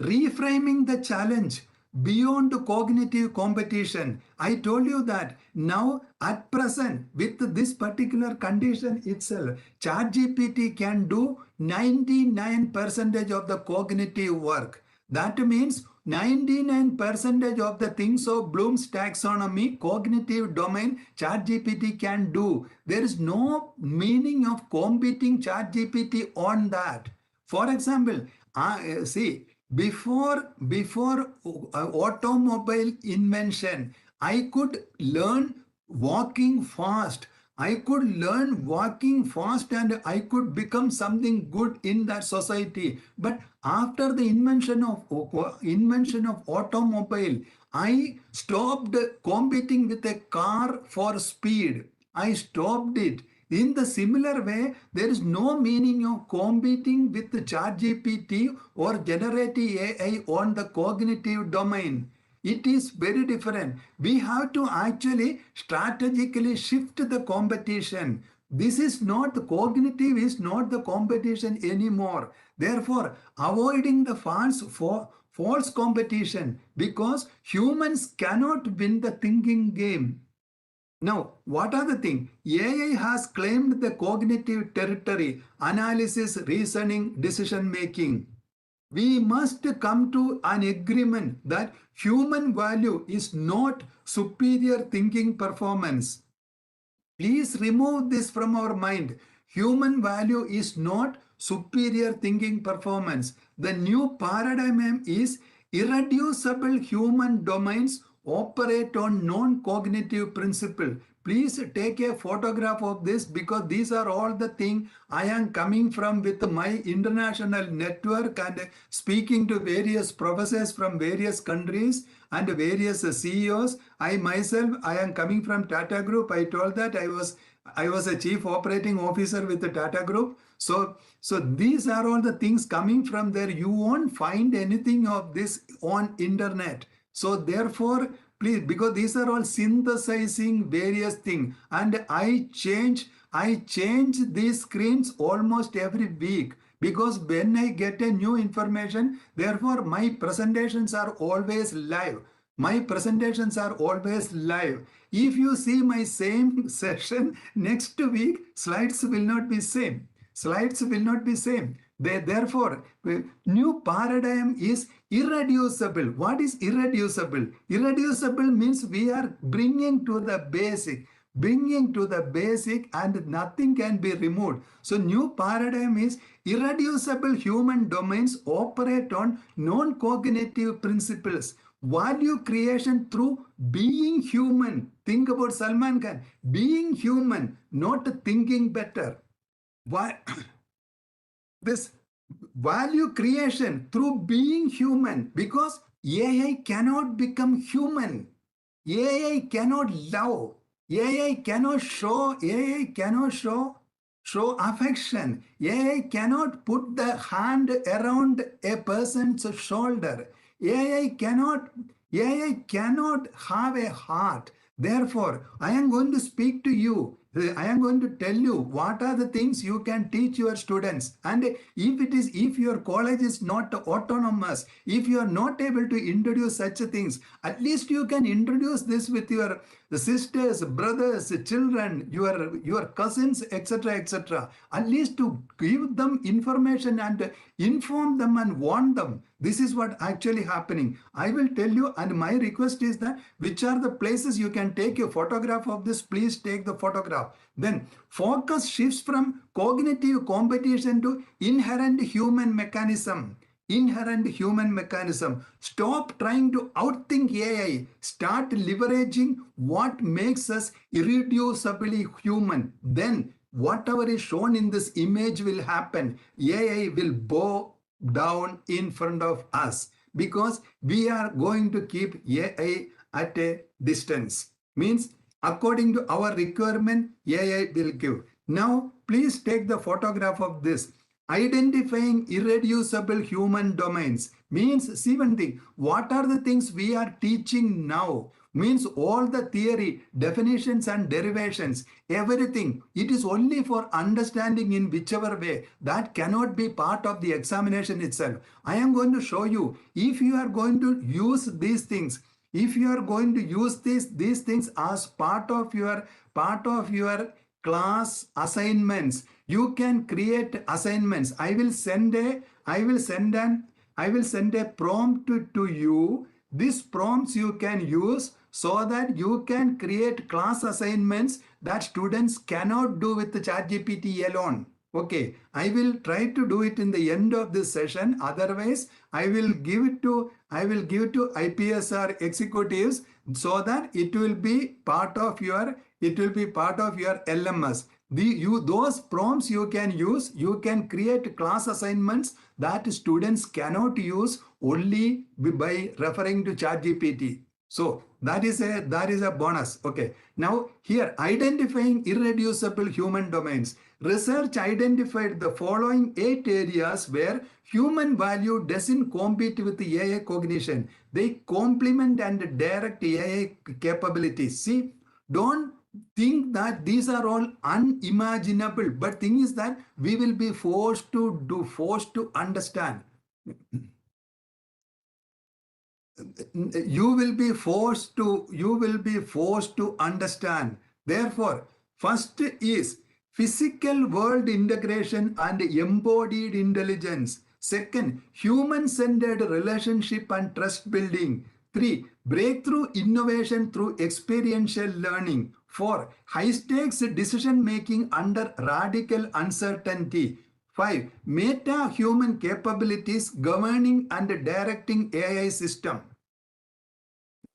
[SPEAKER 2] reframing the challenge beyond cognitive competition. I told you that now at present with this particular condition itself, ChatGPT can do 99% of the cognitive work. That means 99% of the things of Bloom's taxonomy, cognitive domain, ChatGPT can do. There is no meaning of competing ChatGPT on that. For example, see, before automobile invention, I could learn walking fast. I could learn walking fast and I could become something good in that society. But after the invention of automobile, I stopped competing with a car for speed. I stopped it. In the similar way, there is no meaning of competing with the ChatGPT or generative AI on the cognitive domain. It is very different. We have to actually strategically shift the competition. This is not the cognitive is not the competition anymore. Therefore, avoiding the false competition because humans cannot win the thinking game. Now, what are the things? AI has claimed the cognitive territory, analysis, reasoning, decision making. We must come to an agreement that human value is not superior thinking performance. Please remove this from our mind. Human value is not superior thinking performance. The new paradigm is irreducible human domains operate on non-cognitive principle. Please take a photograph of this because these are all the things I am coming from with my international network and speaking to various professors from various countries and various CEOs. I myself, I am coming from Tata Group. I told that I was a chief operating officer with the Tata Group. So these are all the things coming from there. You won't find anything of this on internet. So therefore, please, because these are all synthesizing various things, and I change these screens almost every week because when I get a new information, therefore my presentations are always live. My presentations are always live. If you see my same session next week, slides will not be same. Slides will not be same. Therefore, new paradigm is irreducible. What is irreducible? Irreducible means we are bringing to the basic. Bringing to the basic and nothing can be removed. So new paradigm is irreducible human domains operate on non-cognitive principles. Value creation through being human. Think about Salman Khan. Being human, not thinking better. Why? This value creation through being human because AI cannot become human. AI cannot love. AI cannot show affection. AI cannot put the hand around a person's shoulder. AI cannot have a heart. Therefore, I am going to speak to you. I am going to tell you what are the things you can teach your students. And if your college is not autonomous, if you are not able to introduce such things, at least you can introduce this with your sisters, brothers, children, your cousins, etc., etc. At least to give them information and inform them and warn them. This is what actually happening. I will tell you, and my request is that which are the places you can take a photograph of this, please take the photograph. Then focus shifts from cognitive competition to inherent human mechanism. Inherent human mechanism. Stop trying to outthink AI. Start leveraging what makes us irreducibly human. Then whatever is shown in this image will happen. AI will bow down in front of us because we are going to keep AI at a distance. Means according to our requirement, AI will give. Now, please take the photograph of this. Identifying irreducible human domains means, see one thing, what are the things we are teaching now? Means all the theory, definitions and derivations, everything, it is only for understanding in whichever way. That cannot be part of the examination itself. I am going to show you, if you are going to use these things, if you are going to use these things as part of your class assignments, you can create assignments. I will send a prompt to you. These prompts you can use so that you can create class assignments that students cannot do with the ChatGPT alone. Okay, I will try to do it in the end of this session. Otherwise, I will give it to IPSR executives so that it will be part of your LMS. Those prompts you can use. You can create class assignments that students cannot use only by referring to ChatGPT. So that is a bonus. Okay. Now here, identifying irreducible human domains. Research identified the following 8 areas where human value doesn't compete with the AI cognition. They complement and direct AI capabilities. See, don't think that these are all unimaginable, but thing is that we will be forced to understand. You will be forced to understand. Therefore, first is physical world integration and embodied intelligence. Second, human-centered relationship and trust building. 3. Breakthrough innovation through experiential learning. 4. High stakes decision making under radical uncertainty. 5. Meta-human capabilities governing and directing AI system.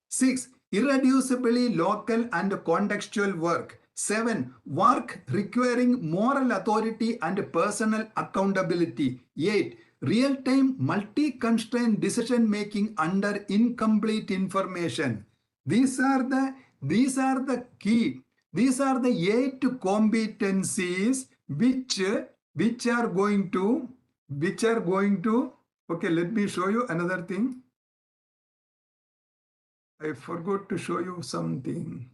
[SPEAKER 2] 6. Irreducibly local and contextual work. 7. Work requiring moral authority and personal accountability. 8. Real-time multi-constraint decision-making under incomplete information. These are the key. These are the 8 competencies which are going to okay, let me show you another thing. I forgot to show you something.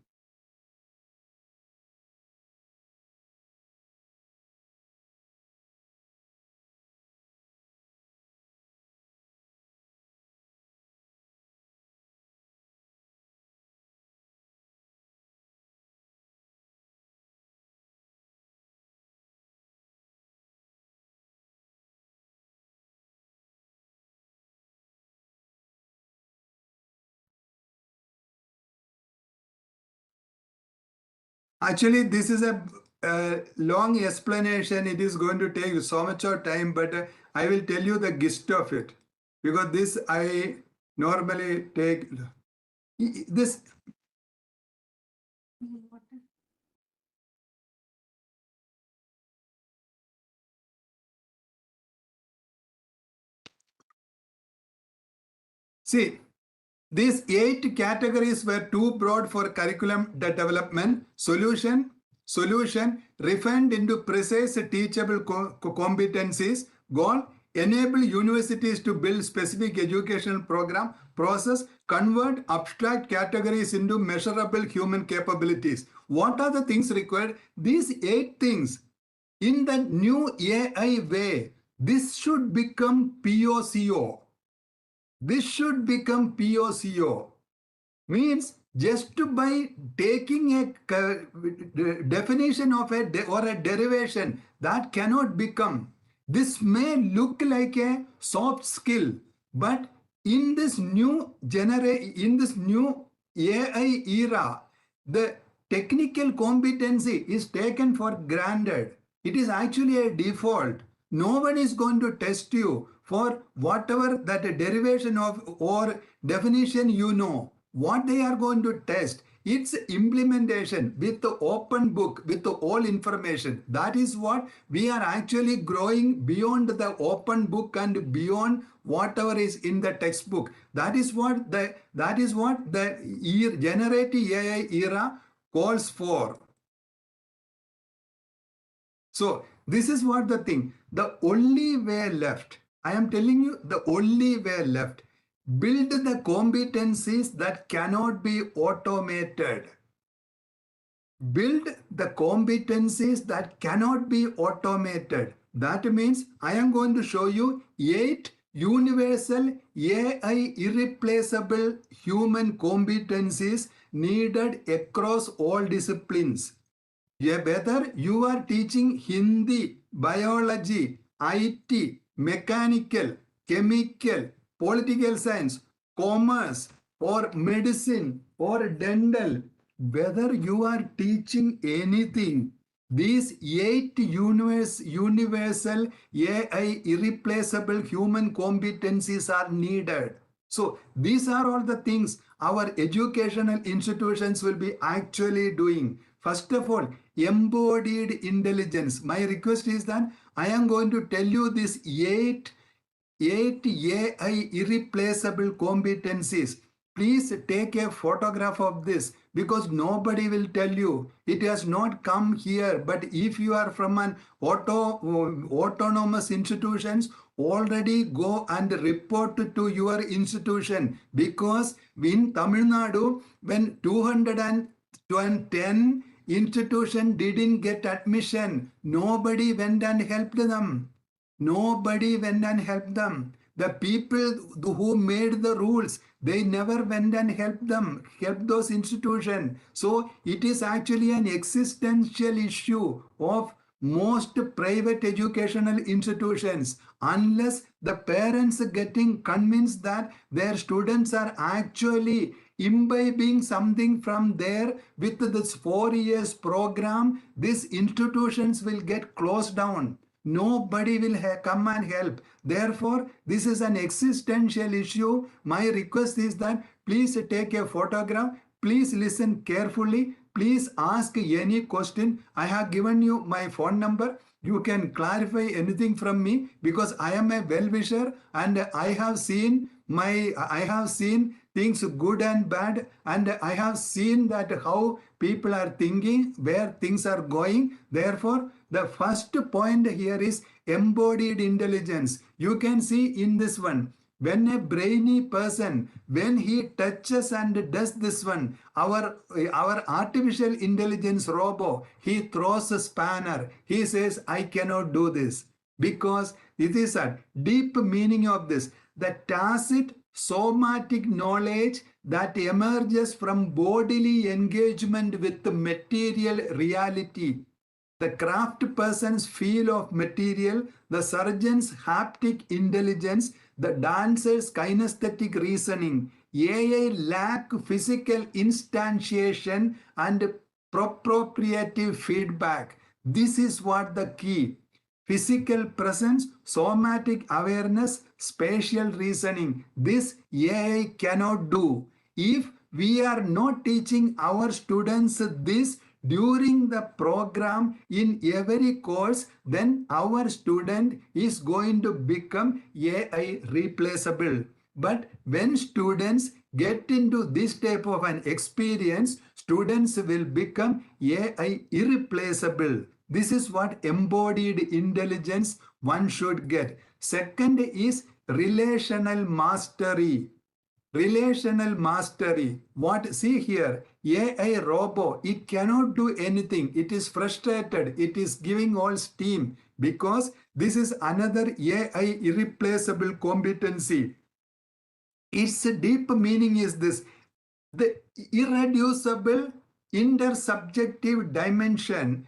[SPEAKER 2] Actually, this is a long explanation. It is going to take so much of time, but I will tell you the gist of it because this I normally take this. See, these 8 categories were too broad for curriculum development. Solution refined into precise teachable competencies. Goal, enable universities to build specific educational program. Process, convert abstract categories into measurable human capabilities. What are the things required? These 8 things. In the new AI way, this should become POCO. This should become POCO. Means just by taking a definition of or a derivation, that cannot become. This may look like a soft skill, but in this new in this new AI era, the technical competency is taken for granted. It is actually a default. No one is going to test you for whatever that derivation of or definition you know. What they are going to test, its implementation with the open book, with the all information. That is what we are actually growing beyond the open book and beyond whatever is in the textbook. That is what the generative AI era calls for. So this is what the thing. The only way left, I am telling you, the only way left. Build the competencies that cannot be automated. Build the competencies that cannot be automated. That means I am going to show you 8 universal AI irreplaceable human competencies needed across all disciplines. Whether you are teaching Hindi, biology, IT, mechanical, chemical, political science, commerce, or medicine, or dental, whether you are teaching anything, these 8 universal AI irreplaceable human competencies are needed. So these are all the things our educational institutions will be actually doing. First of all, embodied intelligence. My request is that I am going to tell you these 8 AI irreplaceable competencies. Please take a photograph of this because nobody will tell you. It has not come here. But if you are from an autonomous institutions, already go and report to your institution, because in Tamil Nadu, when 210 institution didn't get admission, nobody went and helped them. Nobody went and helped them. The people who made the rules, they never went and helped them, helped those institutions. So it is actually an existential issue of most private educational institutions. Unless the parents getting convinced that their students are actually imbibing something from there with this 4 years program, these institutions will get closed down. Nobody will come and help. Therefore, this is an existential issue. My request is that please take a photograph. Please listen carefully. Please ask any question. I have given you my phone number. You can clarify anything from me because I am a well-wisher and I have seen things good and bad, and I have seen that how people are thinking, where things are going. Therefore, the first point here is embodied intelligence. You can see in this one, when a brainy person, when he touches and does this one, our artificial intelligence robot, he throws a spanner. He says, I cannot do this. Because it is a deep meaning of this. The tacit somatic knowledge that emerges from bodily engagement with the material reality, the craft person's feel of material, the surgeon's haptic intelligence, the dancer's kinesthetic reasoning. AI lack physical instantiation and proprioceptive feedback. This is what the key. Physical presence, somatic awareness, spatial reasoning. This AI cannot do. If we are not teaching our students this during the program in every course, then our student is going to become AI replaceable. But when students get into this type of an experience, students will become AI irreplaceable. This is what embodied intelligence one should get. Second is relational mastery. Relational mastery. What? See here. AI robot, it cannot do anything. It is frustrated. It is giving all steam because this is another AI irreplaceable competency. Its deep meaning is this: the irreducible intersubjective dimension,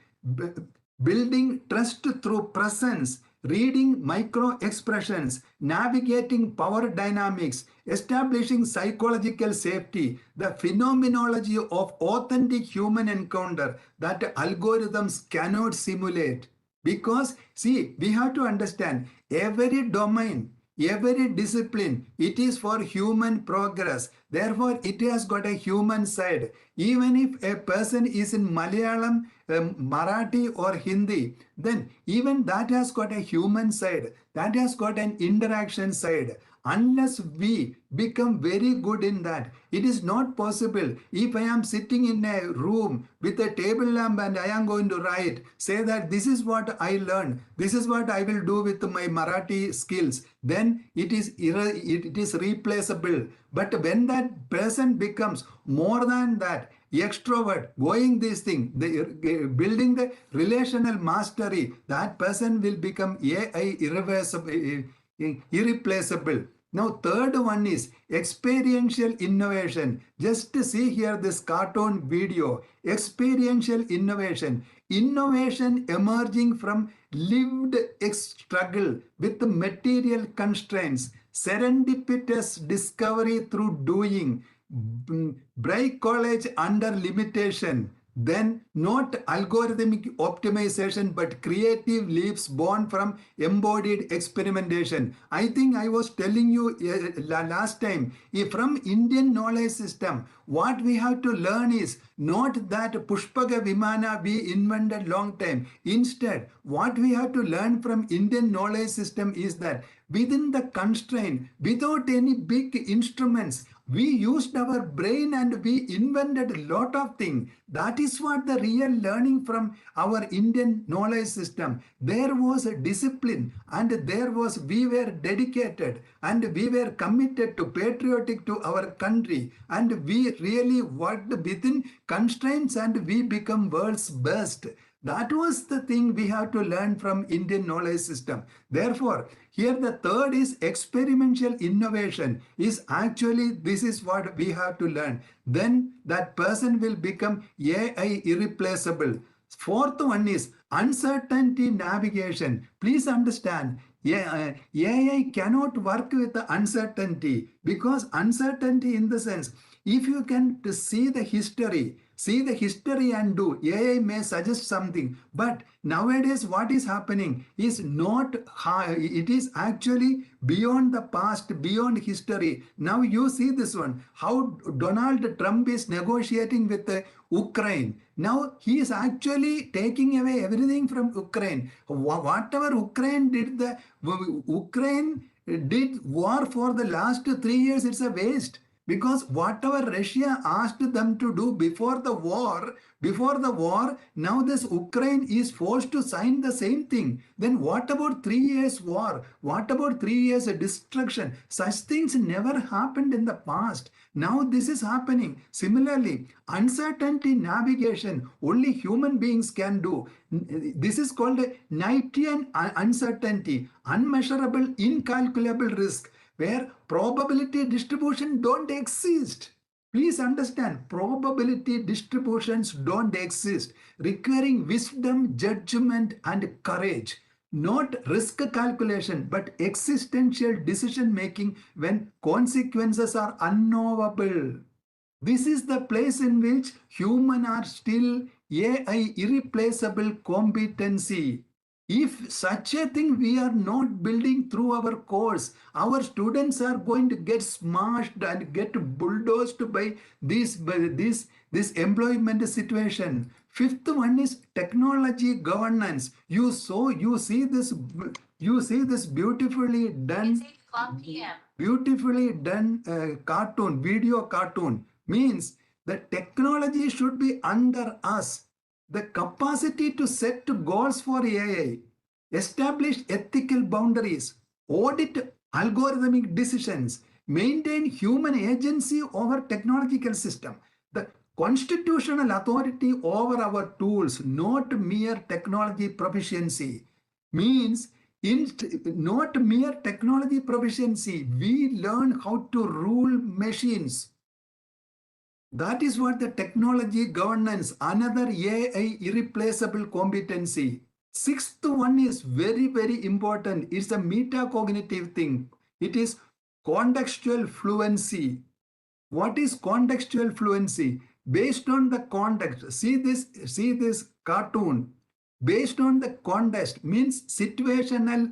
[SPEAKER 2] building trust through presence, reading micro expressions, navigating power dynamics, establishing psychological safety, the phenomenology of authentic human encounter that algorithms cannot simulate. Because, see, we have to understand every domain, every discipline, it is for human progress. Therefore, it has got a human side. Even if a person is in Malayalam, Marathi, or Hindi, then even that has got a human side. That has got an interaction side. Unless we become very good in that, it is not possible. If I am sitting in a room with a table lamp and I am going to write, say that this is what I learned, this is what I will do with my Marathi skills, then it is replaceable. But when that person becomes more than that, extrovert, going this thing, building the relational mastery, that person will become AI irreplaceable. Now, third one is experiential innovation. Just see here this cartoon video. Experiential innovation. Innovation emerging from lived struggle with material constraints. Serendipitous discovery through doing. Bright college under limitation. Then not algorithmic optimization but creative leaps born from embodied experimentation. I think I was telling you last time, from Indian knowledge system, what we have to learn is not that Pushpaga Vimana we invented long time. Instead, what we have to learn from Indian knowledge system is that within the constraint, without any big instruments, we used our brain and we invented a lot of things. That is what the real learning from our Indian knowledge system. There was a discipline and we were dedicated and we were committed to patriotic to our country and we really worked within constraints and we become world's best. That was the thing we have to learn from Indian knowledge system. Therefore, here the third is experiential innovation is actually this is what we have to learn. Then that person will become AI irreplaceable. Fourth one is uncertainty navigation. Please understand, AI cannot work with the uncertainty because uncertainty in the sense, if you can see the history and do, AI may suggest something, but nowadays what is happening is not high, it is actually beyond the past, beyond history. Now you see this one, how Donald Trump is negotiating with Ukraine. Now he is actually taking away everything from Ukraine. Whatever Ukraine did war for the last 3 years, it's a waste. Because whatever Russia asked them to do before the war, now this Ukraine is forced to sign the same thing. Then what about 3 years war? What about 3 years destruction? Such things never happened in the past. Now this is happening. Similarly, uncertainty navigation, only human beings can do. This is called Knightian uncertainty, unmeasurable, incalculable risk, where probability distribution don't exist. Please understand, probability distributions don't exist, requiring wisdom, judgment, and courage. Not risk calculation, but existential decision making when consequences are unknowable. This is the place in which human are still AI irreplaceable competency. If such a thing we are not building through our course, our students are going to get smashed and get bulldozed by this employment situation. Fifth one is technology governance. You see this beautifully done cartoon, video cartoon, means the technology should be under us. The capacity to set goals for AI, establish ethical boundaries, audit algorithmic decisions, maintain human agency over technological system. The constitutional authority over our tools, not mere technology proficiency. Means not mere technology proficiency. We learn how to rule machines. That is what the technology governance, another AI irreplaceable competency. Sixth one is very, very important. It's a metacognitive thing. It is contextual fluency. What is contextual fluency? Based on the context. See this cartoon. Based on the context means situational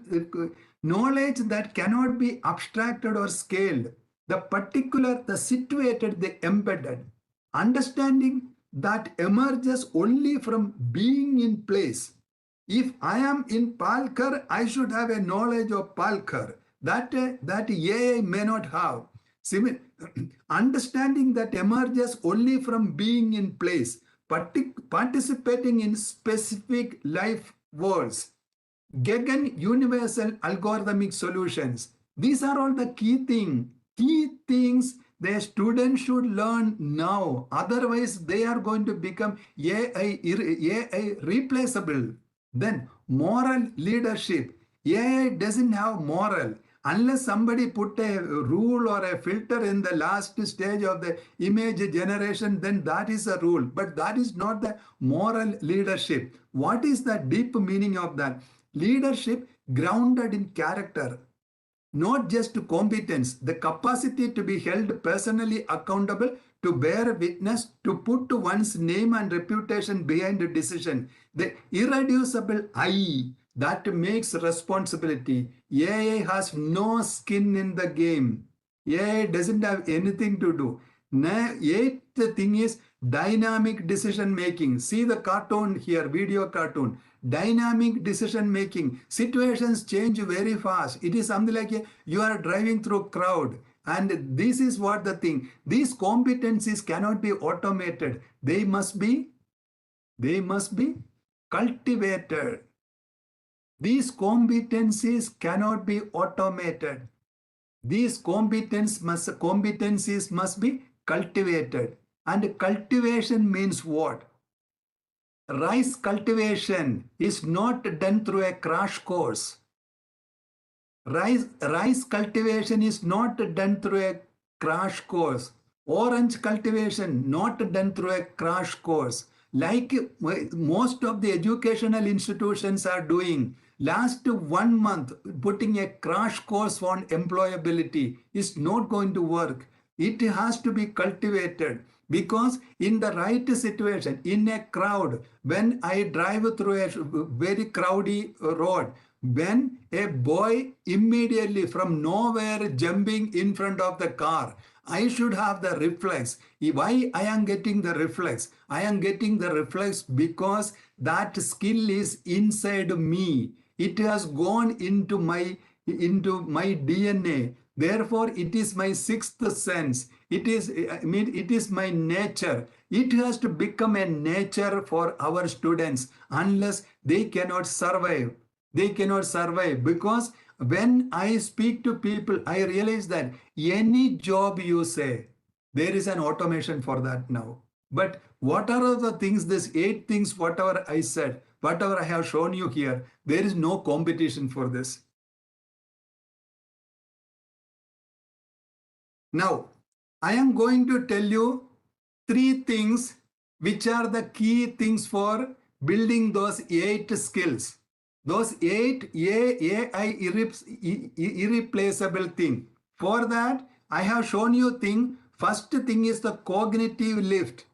[SPEAKER 2] knowledge that cannot be abstracted or scaled. The particular, the situated, the embedded. Understanding that emerges only from being in place. If I am in Palkar, I should have a knowledge of Palkar that AI may not have. Understanding that emerges only from being in place, participating in specific life worlds, Gegen universal algorithmic solutions. These are all the key things the students should learn now. Otherwise, they are going to become AI replaceable. Then moral leadership. AI doesn't have moral. Unless somebody put a rule or a filter in the last stage of the image generation, then that is a rule. But that is not the moral leadership. What is the deep meaning of that? Leadership grounded in character, not just competence, the capacity to be held personally accountable, to bear witness, to put one's name and reputation behind a decision, the irreducible I that makes responsibility. AI has no skin in the game. AI doesn't have anything to do. Eighth thing is dynamic decision making. See the cartoon here, video cartoon. Dynamic decision making. Situations change very fast. It is something like you are driving through crowd. And this is what the thing. These competencies cannot be automated. They must be cultivated. These competencies cannot be automated. These competencies must be cultivated. And cultivation means what? Rice cultivation is not done through a crash course. Rice cultivation is not done through a crash course. Orange cultivation not done through a crash course. Like most of the educational institutions are doing. Last 1 month, putting a crash course on employability is not going to work. It has to be cultivated because in the right situation, in a crowd, when I drive through a very crowded road, when a boy immediately from nowhere jumping in front of the car, I should have the reflex. Why I am getting the reflex? I am getting the reflex because that skill is inside me. It has gone into my DNA. Therefore, it is my sixth sense. It is my nature. It has to become a nature for our students unless they cannot survive. They cannot survive because when I speak to people, I realize that any job you say, there is an automation for that now. But what are the things, these 8 things, whatever I said, whatever I have shown you here, there is no competition for this. Now, I am going to tell you 3 things which are the key things for building those 8 skills. Those 8 AI irreplaceable thing. For that, I have shown you thing. First thing is the cognitive lift.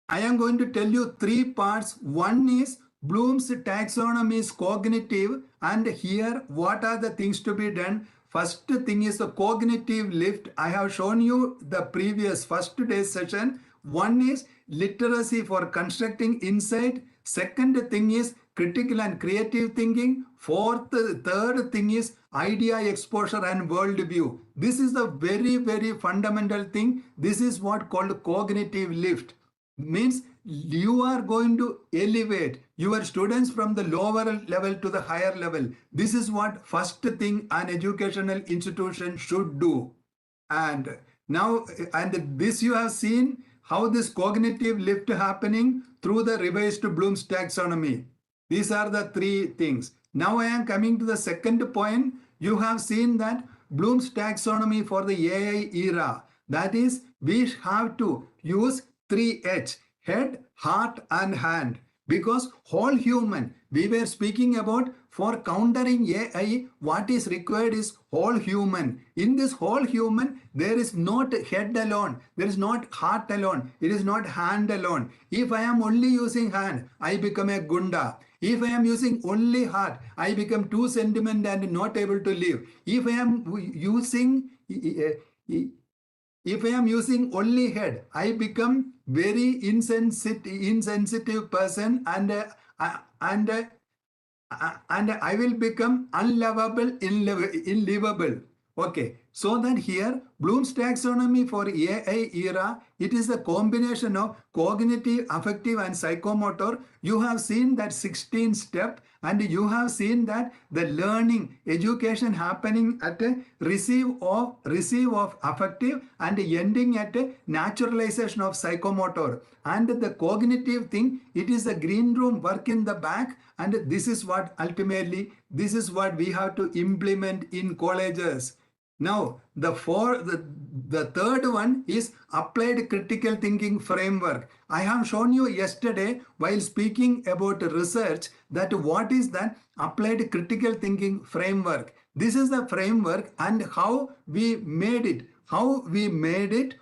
[SPEAKER 2] I am going to tell you 3 parts. One is Bloom's taxonomy is cognitive, and here what are the things to be done. First thing is the cognitive lift. I have shown you the previous first day's session. One is literacy for constructing insight. Second thing is critical and creative thinking. Third thing is idea exposure and worldview. This is the very, very fundamental thing. This is what called cognitive lift. Means you are going to elevate your students from the lower level to the higher level. This is what first thing an educational institution should do. And now, and this you have seen how this cognitive lift happening through the revised Bloom's taxonomy. These are the three things. Now I am coming to the second point. You have seen that Bloom's taxonomy for the AI era. That is, we have to use 3H: head, heart, and hand. Because whole human, we were speaking about for countering AI, what is required is whole human. In this whole human, there is not head alone, there is not heart alone, it is not hand alone. If I am only using hand, I become a gunda. If I am using only heart, I become too sentimental and not able to live. If I am using if I am using only head, I become very insensitive person, and and I will become unlovable, unlivable. Okay, so that here Bloom's taxonomy for AI era, it is a combination of cognitive, affective, and psychomotor. You have seen that 16 step, and you have seen that the learning, education happening at a receive of affective and ending at a naturalization of psychomotor. And the cognitive thing, it is a green room work in the back, and this is what ultimately, this is what we have to implement in colleges. Now, the third one is applied critical thinking framework. I have shown you yesterday while speaking about research that what is that applied critical thinking framework. This is the framework and how we made it. How we made it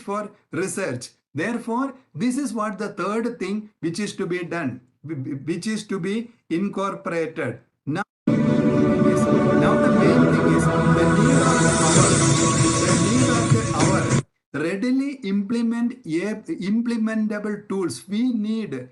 [SPEAKER 2] for research. Therefore, this is what the third thing which is to be done, which is to be incorporated. Now the main thing is the need of the hour. The need of the hour. Readily implementable tools. We need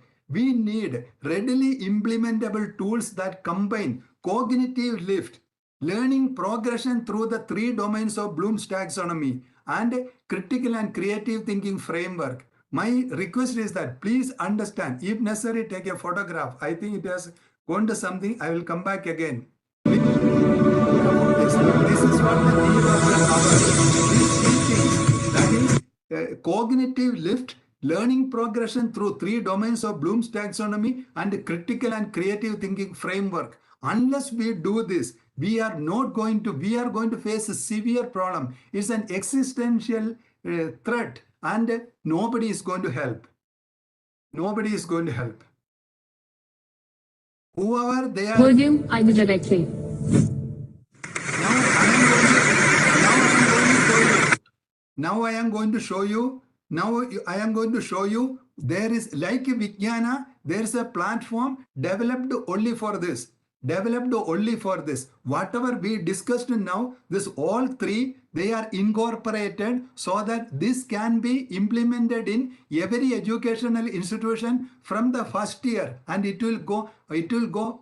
[SPEAKER 2] readily implementable tools that combine cognitive lift, learning progression through the three domains of Bloom's taxonomy, and critical and creative thinking framework. My request is that please understand, if necessary, take a photograph. I think it has gone to something. I will come back again. This is what the need of the hour. These three things, that is cognitive lift, learning progression through three domains of Bloom's taxonomy, and critical and creative thinking framework. Unless we do this, we are going to face a severe problem. It's an existential threat, and nobody is going to help. Nobody is going to help. Whoever they are.
[SPEAKER 3] Volume, I will directly.
[SPEAKER 2] Now I am going to show you. There is, like Vijnana, there is a platform developed only for this. Whatever we discussed now, this all three, they are incorporated so that this can be implemented in every educational institution from the first year, and it will go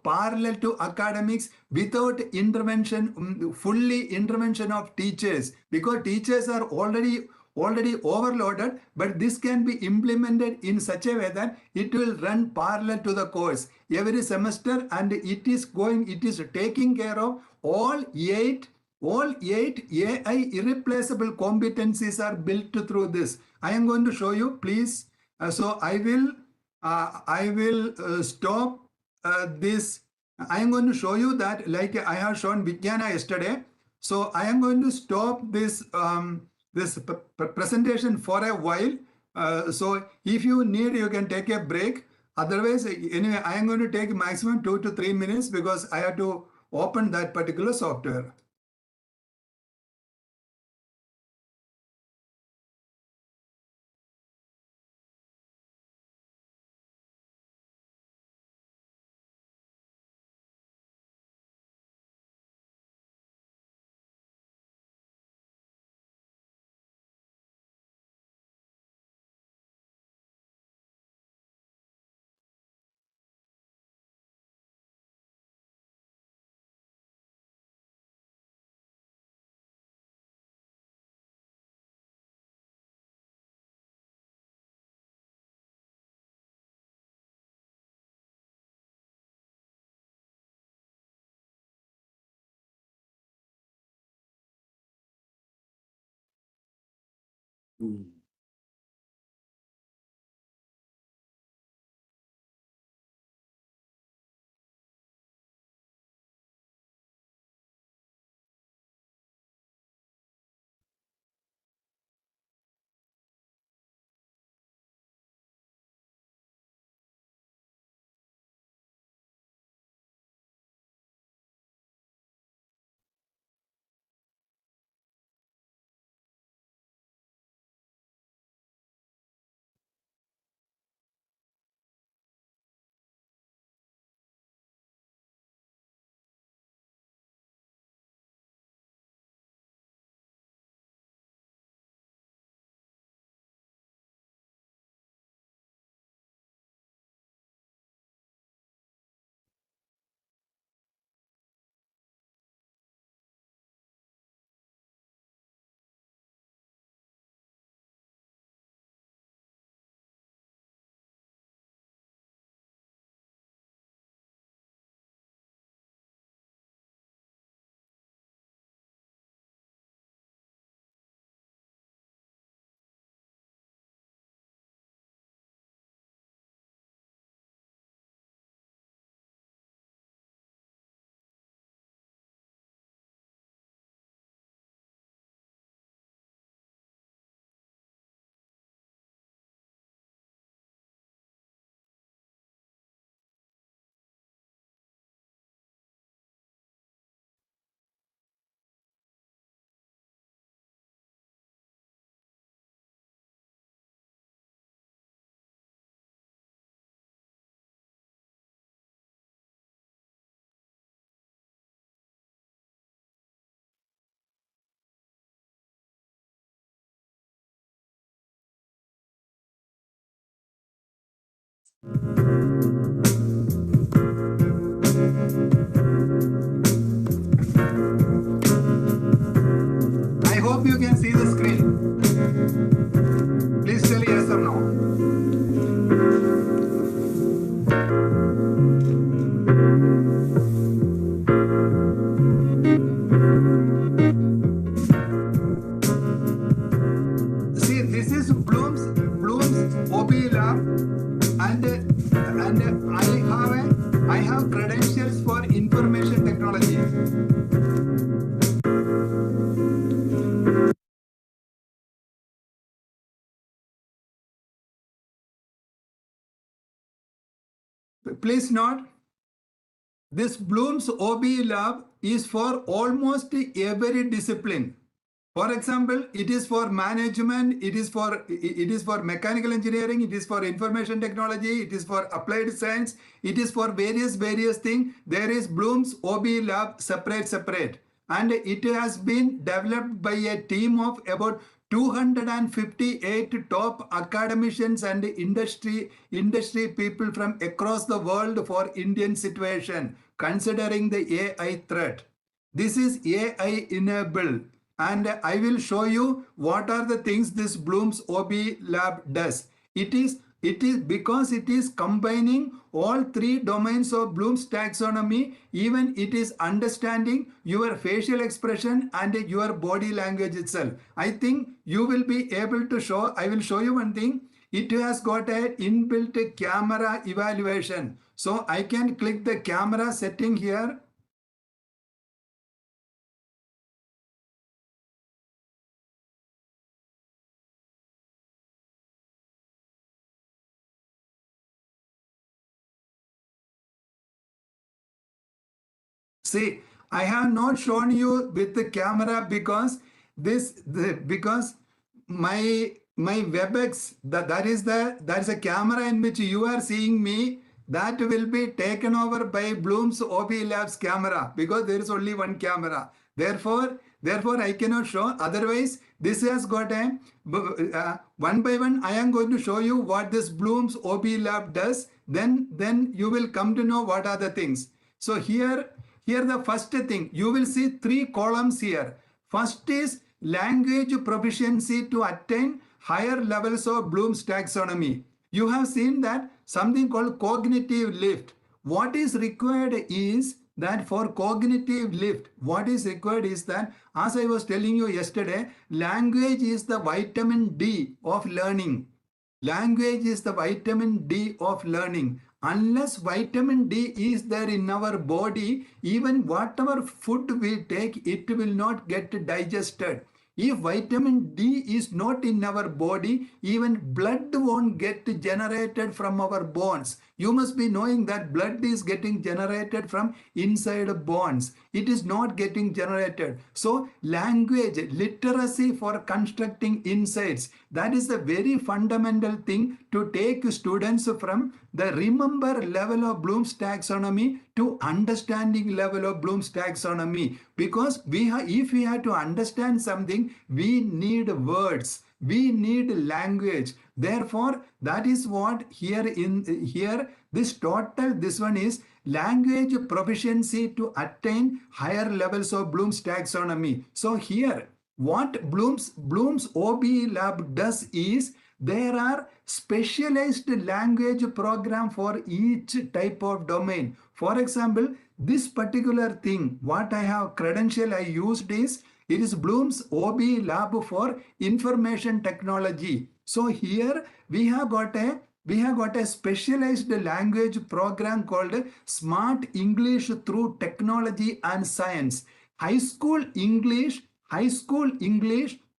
[SPEAKER 2] parallel to academics without intervention, fully intervention of teachers, because teachers are already overloaded, but this can be implemented in such a way that it will run parallel to the course every semester, and it is taking care of all eight AI irreplaceable competencies are built through this. I am going to show you, please. So I will stop this. I am going to show you that, like I have shown Vijnana yesterday. So I am going to stop this presentation for a while. So if you need, you can take a break. Otherwise, anyway, I am going to take maximum 2 to 3 minutes because I have to open that particular software. I hope you can see the screen. Please tell yes or no. See, this is Bloom's OB lab, and I have credentials for information technology. Please note, this Bloom's OB lab is for almost every discipline. For example, it is for management, it is for mechanical engineering, it is for information technology, it is for applied science, it is for various things. There is Bloom's OB lab separate, and it has been developed by a team of about 258 top academicians and industry people from across the world for Indian situation, considering the AI threat. This is AI enabled, and I will show you what are the things this Bloom's OB lab does. It is because it is combining all three domains of Bloom's taxonomy. Even it is understanding your facial expression and your body language itself. I think you will be able to show. I will show you one thing. It has got an inbuilt camera evaluation. So I can click the camera setting here. See, I have not shown you with the camera because because my WebEx, that is a camera in which you are seeing me, that will be taken over by Bloom's OB Labs camera, because there is only one camera. Therefore I cannot show. Otherwise, this has got a one by one. I am going to show you what this Bloom's OB Lab does. Then you will come to know what are the things. So here the first thing, you will see three columns here. First is language proficiency to attain higher levels of Bloom's taxonomy. You have seen that something called cognitive lift. What is required is that for cognitive lift, what is required is that, as I was telling you yesterday, language is the vitamin D of learning. Language is the vitamin D of learning. Unless vitamin D is there in our body, even whatever food we take, it will not get digested. If vitamin D is not in our body, even blood won't get generated from our bones. You must be knowing that blood is getting generated from inside bones. It is not getting generated. So language, literacy for constructing insights, that is the very fundamental thing to take students from the remember level of Bloom's taxonomy to understanding level of Bloom's taxonomy. Because if we have to understand something, we need words, we need language. Therefore, that is what here this one is language proficiency to attain higher levels of Bloom's taxonomy. So here, what Bloom's OBE lab does is, there are specialized language program for each type of domain. For example, this particular thing, what I have credential I used is, it is Bloom's OBE lab for information technology. So here we have got a specialized language program called Smart English through Technology and Science. High school English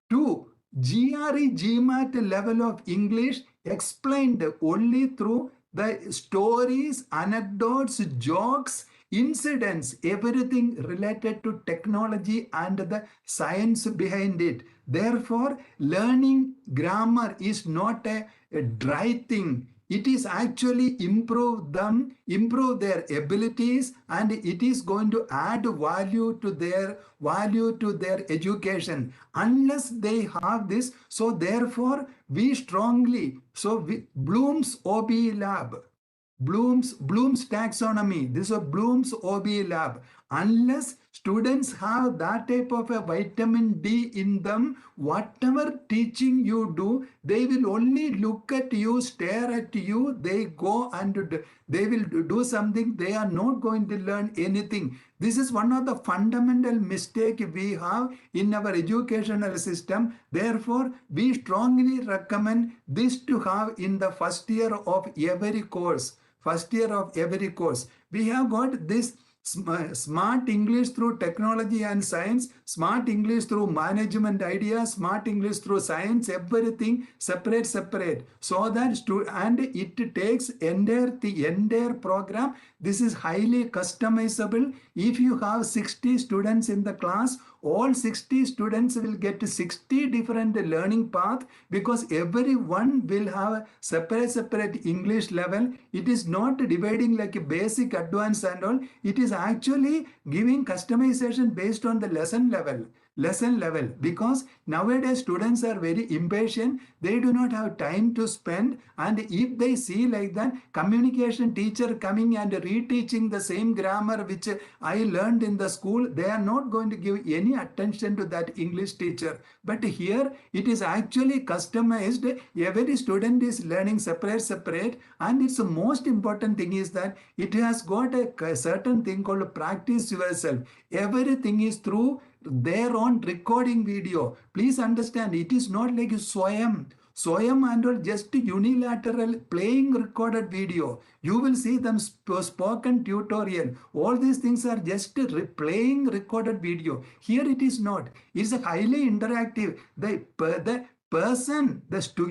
[SPEAKER 2] to GRE GMAT level of English explained only through the stories, anecdotes, jokes, incidents, everything related to technology and the science behind it. Therefore, learning grammar is not a dry thing. It is actually improve their abilities, and it is going to add value to their education. Unless they have this, so therefore Bloom's OBE lab, Bloom's taxonomy, this is a Bloom's OBE lab. Unless students have that type of a vitamin D in them, whatever teaching you do, they will only look at you, stare at you, they go and they will do something, they are not going to learn anything. This is one of the fundamental mistake we have in our educational system. Therefore, we strongly recommend this to have in the first year of every course. We have got this smart English through technology and science, smart English through management ideas, smart English through science, everything separate. So that and it takes the entire program. This is highly customizable. If you have 60 students in the class, all 60 students will get 60 different learning path, because everyone will have a separate English level. It is not dividing like a basic, advanced and all. It is actually giving customization based on the lesson level, because nowadays students are very impatient. They do not have time to spend, and if they see like that communication teacher coming and reteaching the same grammar which I learned in the school, they are not going to give any attention to that English teacher. But here it is actually customized. Every student is learning separate, and its most important thing is that it has got a certain thing called practice yourself. Everything is through their own recording video. Please understand, it is not like Swayam and all just unilateral playing recorded video. You will see them spoken tutorial. All these things are just playing recorded video. Here it is not. It's a highly interactive.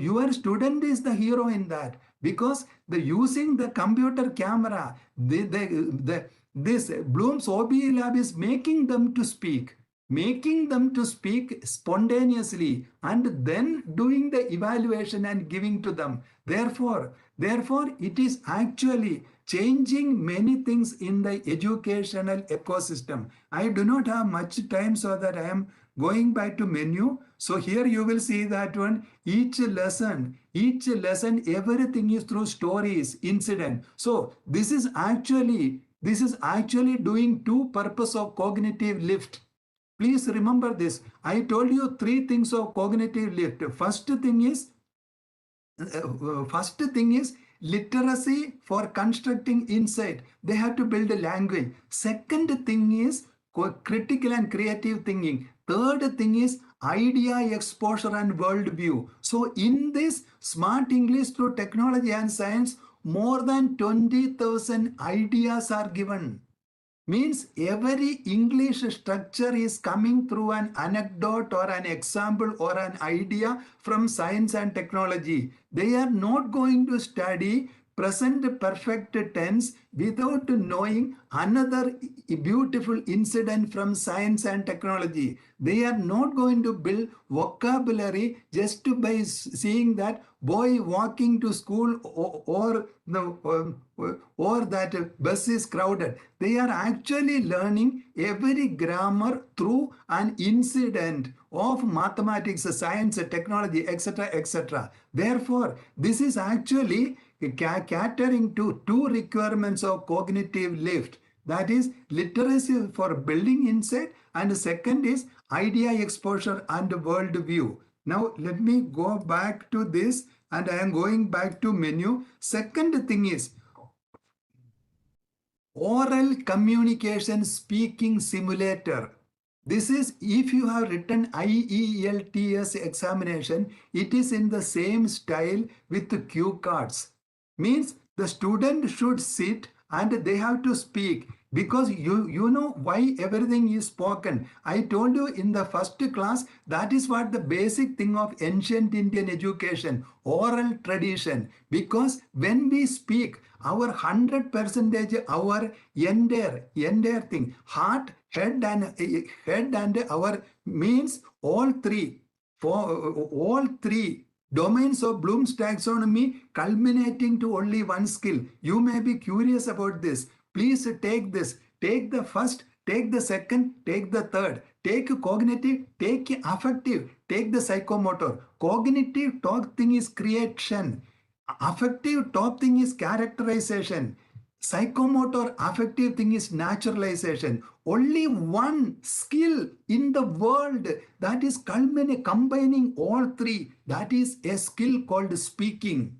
[SPEAKER 2] Your student is the hero in that, because using the computer camera, this Bloom's OBE lab is making them to speak spontaneously, and then doing the evaluation and giving to them. Therefore, it is actually changing many things in the educational ecosystem. I do not have much time, so that I am going back to menu. So here you will see that one, each lesson, everything is through stories, incident. So this is actually doing two purpose of cognitive lift. Please remember this. I told you three things of cognitive lift. First thing is literacy for constructing insight. They have to build a language. Second thing is critical and creative thinking. Third thing is idea exposure and worldview. So in this smart English through technology and science, more than 20,000 ideas are given. Means every English structure is coming through an anecdote or an example or an idea from science and technology. They are not going to study present perfect tense without knowing another beautiful incident from science and technology. They are not going to build vocabulary just by seeing that boy walking to school or that bus is crowded. They are actually learning every grammar through an incident of mathematics, science, technology, etc., etc. Therefore, this is actually catering to two requirements of cognitive lift. That is literacy for building insight, and second is idea exposure and worldview. Now let me go back to this, and I am going back to menu. Second thing is oral communication speaking simulator. This is if you have written IELTS examination, it is in the same style with the cue cards. Means the student should sit and they have to speak, because you know why everything is spoken. I told you in the first class, that is what the basic thing of ancient Indian education, oral tradition. Because when we speak, our 100% our entire thing, heart, head and our means all three, for all three domains of Bloom's taxonomy culminating to only one skill. You may be curious about this. Please take this. Take the first, take the second, take the third. Take cognitive, take affective, take the psychomotor. Cognitive top thing is creation. Affective top thing is characterization. Psychomotor affective thing is naturalization. Only one skill in the world that is combining all three. That is a skill called speaking.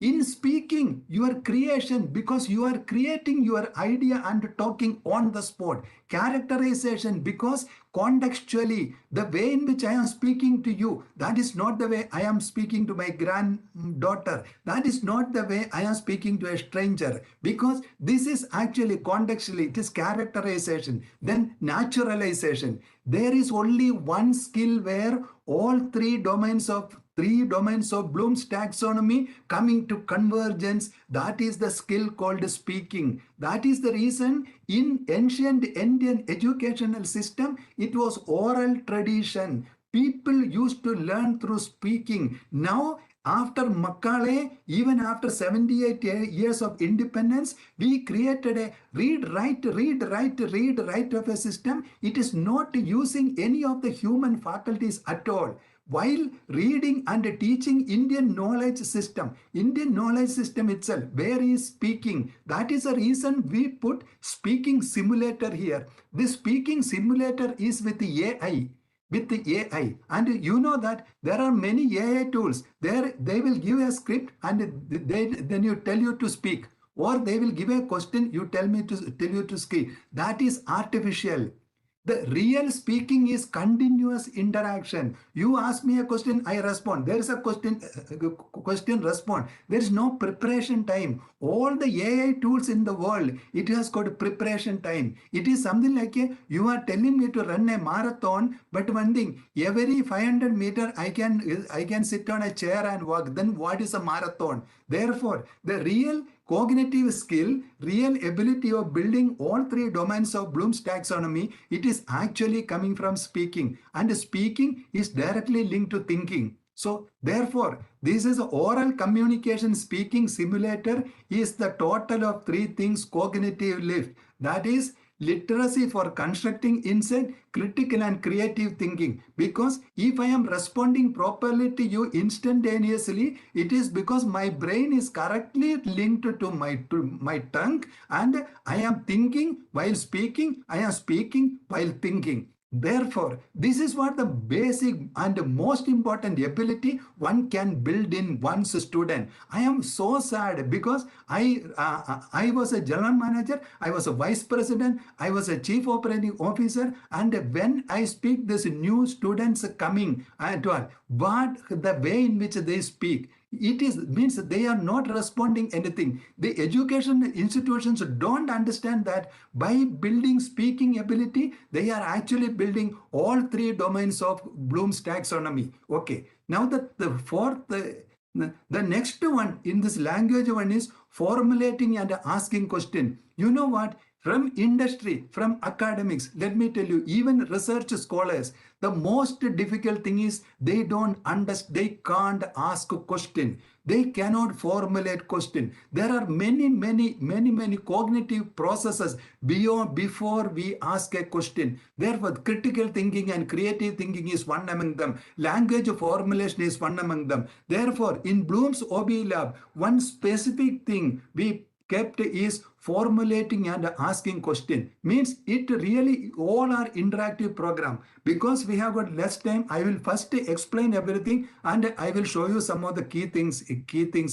[SPEAKER 2] In speaking, your creation, because you are creating your idea and talking on the spot. Characterization, because contextually, the way in which I am speaking to you, that is not the way I am speaking to my granddaughter. That is not the way I am speaking to a stranger, because this is actually contextually, it is characterization. Then naturalization. There is only one skill where all three domains of Bloom's taxonomy coming to convergence. That is the skill called speaking. That is the reason in ancient Indian educational system, it was oral tradition. People used to learn through speaking. Now, after Macaulay, even after 78 years of independence, we created a read, write of a system. It is not using any of the human faculties at all. While reading and teaching Indian knowledge system itself, where is speaking? That is the reason we put speaking simulator here. This speaking simulator is with AI. With the AI, and you know that there are many AI tools. There they will give a script and then you tell you to speak, or they will give a question, you tell you to speak. That is artificial. The real speaking is continuous interaction. You ask me a question, I respond. There is a question respond. There is no preparation time. All the AI tools in the world, it has got preparation time. It is something like you are telling me to run a marathon, but one thing, every 500 meter I can sit on a chair and walk. Then what is a marathon? Therefore, the real cognitive skill, real ability of building all three domains of Bloom's taxonomy, it is actually coming from speaking, and speaking is directly linked to thinking. So therefore, this is oral communication speaking simulator is the total of three things cognitive lift. That is literacy for constructing insight, critical and creative thinking. Because if I am responding properly to you instantaneously, it is because my brain is correctly linked to my tongue, and I am thinking while speaking, I am speaking while thinking. Therefore, this is what the basic and most important ability one can build in one's student. I am so sad because I was a general manager, I was a vice president, I was a chief operating officer, and when I speak, this new students coming to us, but the way in which they speak, it is means they are not responding anything. The education institutions don't understand that by building speaking ability, they are actually building all three domains of Bloom's taxonomy. Okay, now the fourth the next one in this language one is formulating and asking question. You know what? From industry, from academics, let me tell you, even research scholars, the most difficult thing is they don't understand, they can't ask a question. They cannot formulate question. There are many cognitive processes before we ask a question. Therefore, critical thinking and creative thinking is one among them. Language formulation is one among them. Therefore, in Bloom's OB lab, one specific thing we kept is formulating and asking question. Means it really all are interactive program. Because we have got less time, I will first explain everything and I will show you some of the key things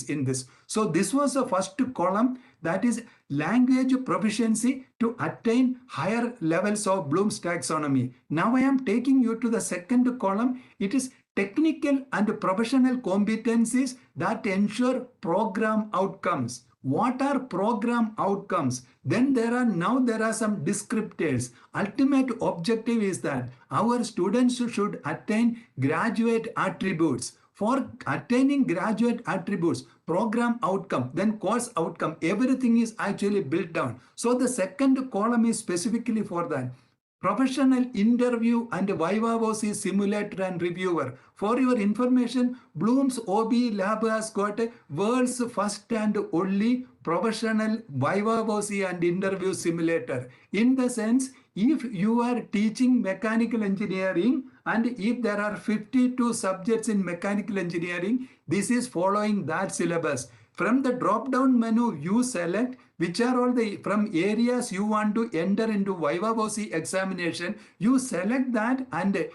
[SPEAKER 2] in this. So this was the first column, that is language proficiency to attain higher levels of Bloom's taxonomy. Now I am taking you to the second column. It is technical and professional competencies that ensure program outcomes. What are program outcomes? Then there are some descriptors. Ultimate objective is that our students should attain graduate attributes. For attaining graduate attributes, program outcome, then course outcome, everything is actually built down. So the second column is specifically for that. Professional interview and Viva voce simulator and reviewer. For your information, Bloom's OB lab has got a world's first and only professional Viva voce and interview simulator. In the sense, if you are teaching mechanical engineering and if there are 52 subjects in mechanical engineering, this is following that syllabus. From the drop down menu, you select which are all the from areas you want to enter into Viva voce examination. You select that, and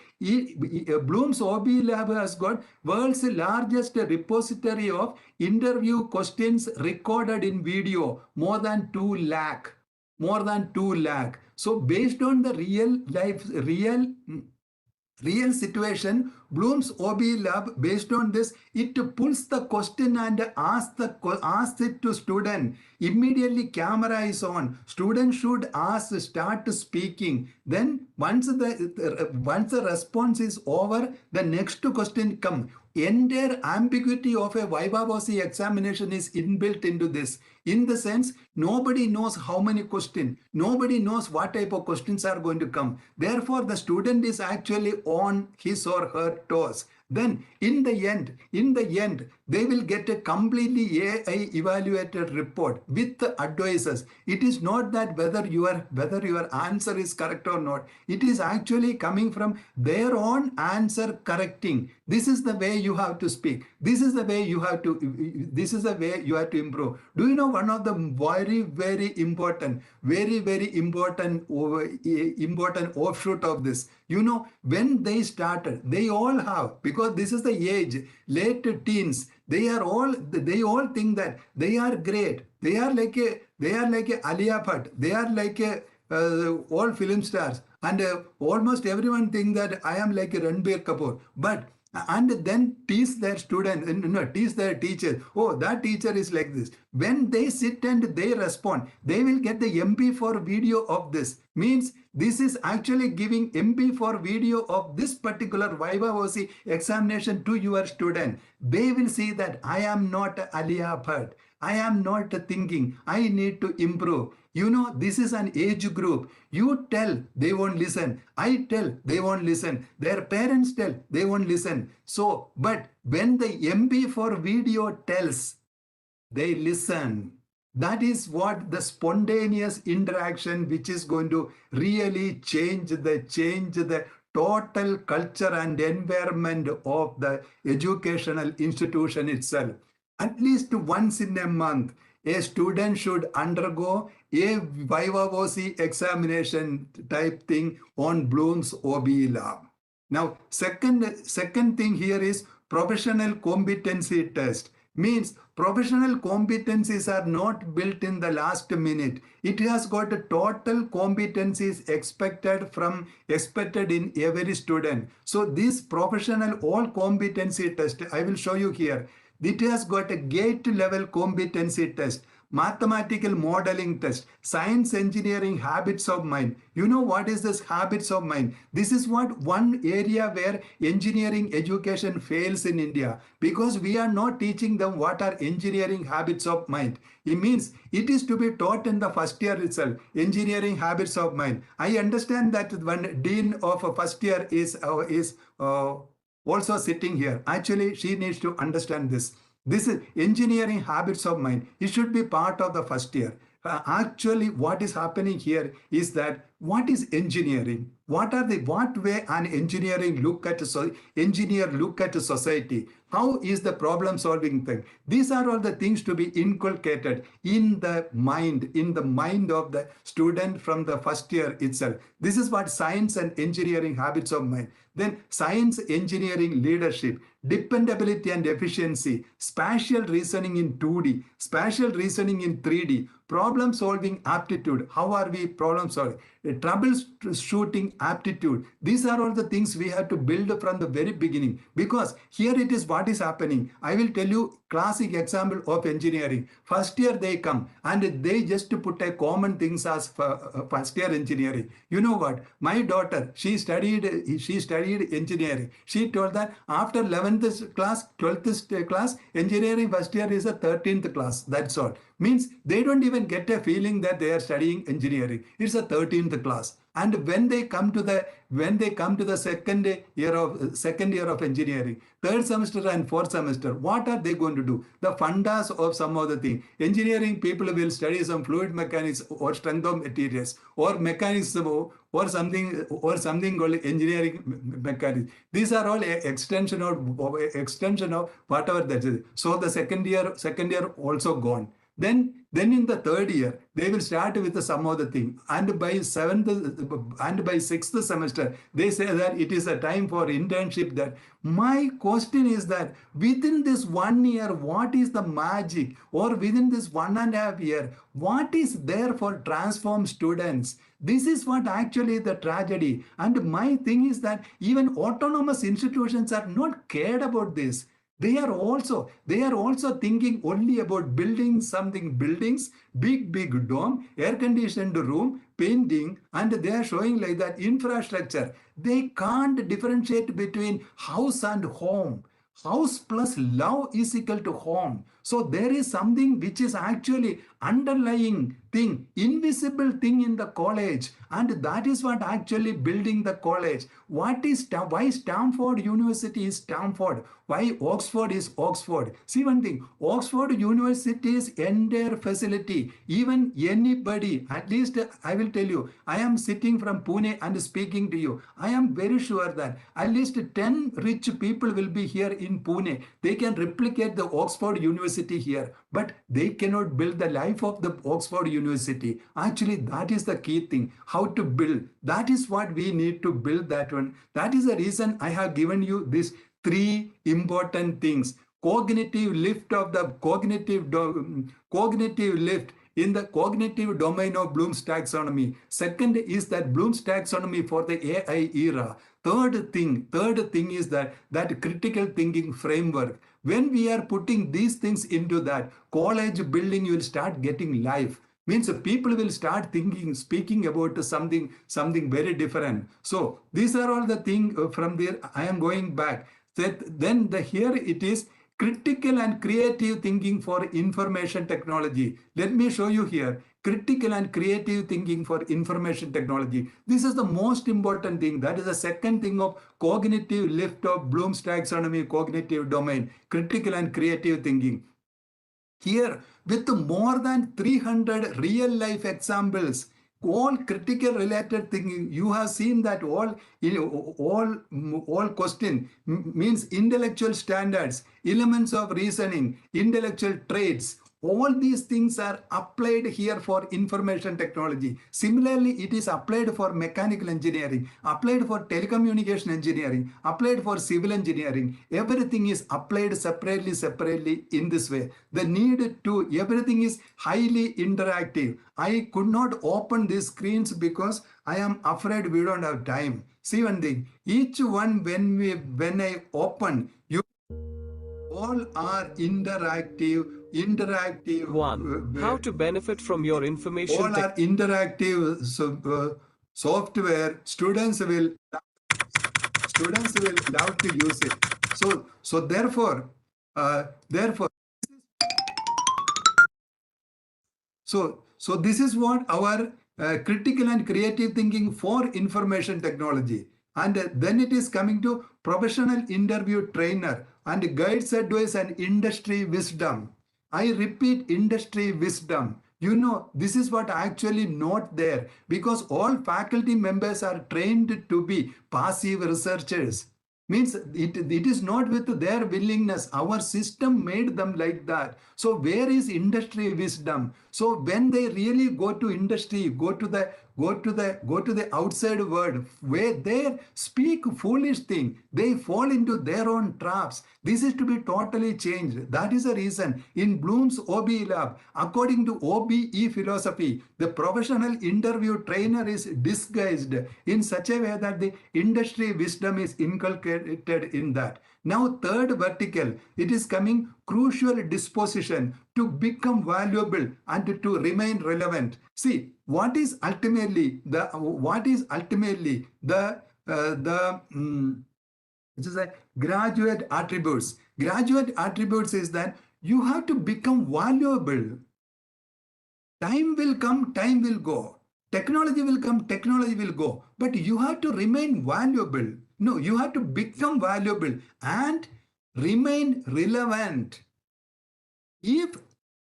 [SPEAKER 2] Bloom's OB lab has got world's largest repository of interview questions recorded in video, more than 2 lakh. More than 2 lakh. So based on the real situation, Bloom's OB lab, based on this, it pulls the question and asks it to student. Immediately camera is on. Student should start speaking. Then once the response is over, the next question come. Entire ambiguity of a Viva voce examination is inbuilt into this. In the sense, nobody knows how many questions. Nobody knows what type of questions are going to come. Therefore, the student is actually on his or her toes. Then in the end, they will get a completely AI evaluated report with advices. It is not that whether your answer is correct or not. It is actually coming from their own answer correcting. This is the way you have to speak. This is the way you have to improve. Do you know one of the very important offshoot of this? You know, when they started, they all have, because this is the age, late teens, they all think that they are great. They are like a Alia Bhatt. They are like a all film stars, and almost everyone think that I am like a Ranbir Kapoor. But and then tease their students, tease their teachers. Oh, that teacher is like this. When they sit and they respond, they will get the MP4 video of this. Means this is actually giving MP4 video of this particular Viva voce examination to your student. They will see that I am not Alia Bhatt. I am not thinking. I need to improve. You know, this is an age group. You tell, they won't listen. I tell, they won't listen. Their parents tell, they won't listen. So, but when the MP4 video tells, they listen. That is what the spontaneous interaction which is going to really change the total culture and environment of the educational institution itself. At least once in a month, a student should undergo a viva voce examination type thing on Bloom's OBE lab. Now, second thing here is professional competency test. Means professional competencies are not built in the last minute. It has got a total competencies expected in every student. So this professional all competency test, I will show you here. It has got a gate level competency test, mathematical modeling test, science engineering habits of mind. You know what is this habits of mind? This is what one area where engineering education fails in India, because we are not teaching them what are engineering habits of mind. It means it is to be taught in the first year itself, engineering habits of mind. I understand that one dean of a first year is also sitting here. Actually, she needs to understand this. This is engineering habits of mind. It should be part of the first year. Actually, what is happening here is that what is engineering? What way an engineer look at a society? How is the problem solving thing? These are all the things to be inculcated in the mind of the student from the first year itself. This is what science and engineering habits of mind. Then science engineering leadership, dependability and efficiency, spatial reasoning in 2D, spatial reasoning in 3D, problem solving aptitude. How are we problem solving? Troubleshooting aptitude. These are all the things we have to build from the very beginning, because here it is what is happening. I will tell you classic example of engineering. First year they come and they just put a common things as first year engineering. You know what? My daughter, she studied engineering. She told that after 11th class, 12th class, engineering first year is a 13th class. That's all. Means they don't even get a feeling that they are studying engineering. It's a 13th class. And when they come to the second year of engineering, third semester and fourth semester, what are they going to do? The fundas of some other thing. Engineering people will study some fluid mechanics or strength of materials or mechanics or something called engineering mechanics. These are all extension of whatever that is. So the second year also gone. Then in the third year, they will start with some other thing. And by sixth semester, they say that it is a time for internship. That my question is that within this 1 year, what is the magic? Or within this 1.5 year, what is there for transform students? This is what actually the tragedy. And my thing is that even autonomous institutions are not cared about this. They are also thinking only about buildings, big dome, air conditioned room, painting, and they are showing like that infrastructure. They can't differentiate between house and home. House plus love is equal to home. So there is something which is actually underlying thing, invisible thing in the college, and that is what actually building the college. Why Stanford University is Stanford? Why Oxford is Oxford? See one thing, Oxford University's entire facility, even anybody, at least I will tell you, I am sitting from Pune and speaking to you. I am very sure that at least 10 rich people will be here in Pune. They can replicate the Oxford University here, but they cannot build the life of the Oxford University. Actually, that is the key thing. How to build. That is what we need to build that one. That is the reason I have given you these 3 important things. Cognitive lift in the cognitive domain of Bloom's taxonomy. Second is that Bloom's taxonomy for the AI era. Third thing is that critical thinking framework. When we are putting these things into that college building, you will start getting life. Means people will start speaking about something very different. So these are all the things from there. I am going back. Then here it is critical and creative thinking for information technology. Let me show you here. Critical and creative thinking for information technology. This is the most important thing. That is the second thing of cognitive lift of Bloom's taxonomy cognitive domain. Critical and creative thinking. Here, with more than 300 real life examples, all critical related thinking, you have seen that all question means intellectual standards, elements of reasoning, intellectual traits, All these things are applied here for information technology. Similarly, it is applied for mechanical engineering, applied for telecommunication engineering, applied for civil engineering. Everything is applied separately in this way. The need to, everything is highly interactive. I could not open these screens because I am afraid we don't have time. See one thing, each one when I open, you all are interactive
[SPEAKER 3] 1. How to benefit from your information
[SPEAKER 2] all are interactive software. Students will love to use it. So therefore so this is what our critical and creative thinking for information technology. And then it is coming to professional interview trainer and guides advice and industry wisdom. I repeat, industry wisdom. You know, this is what actually not there, because all faculty members are trained to be passive researchers. Means it is not with their willingness. Our system made them like that. So where is industry wisdom? So when they really go to industry, go to the outside world, where they speak foolish thing, they fall into their own traps. This is to be totally changed. That is the reason in Bloom's OBE lab, according to OBE philosophy, the professional interview trainer is disguised in such a way that the industry wisdom is inculcated in that. Now, third vertical, it is coming crucial disposition to become valuable and to remain relevant. See, what is ultimately the which is a graduate attributes. Graduate attributes is that you have to become valuable. Time will come, time will go. Technology will come, technology will go. But you have to remain valuable. No, you have to become valuable and remain relevant. If,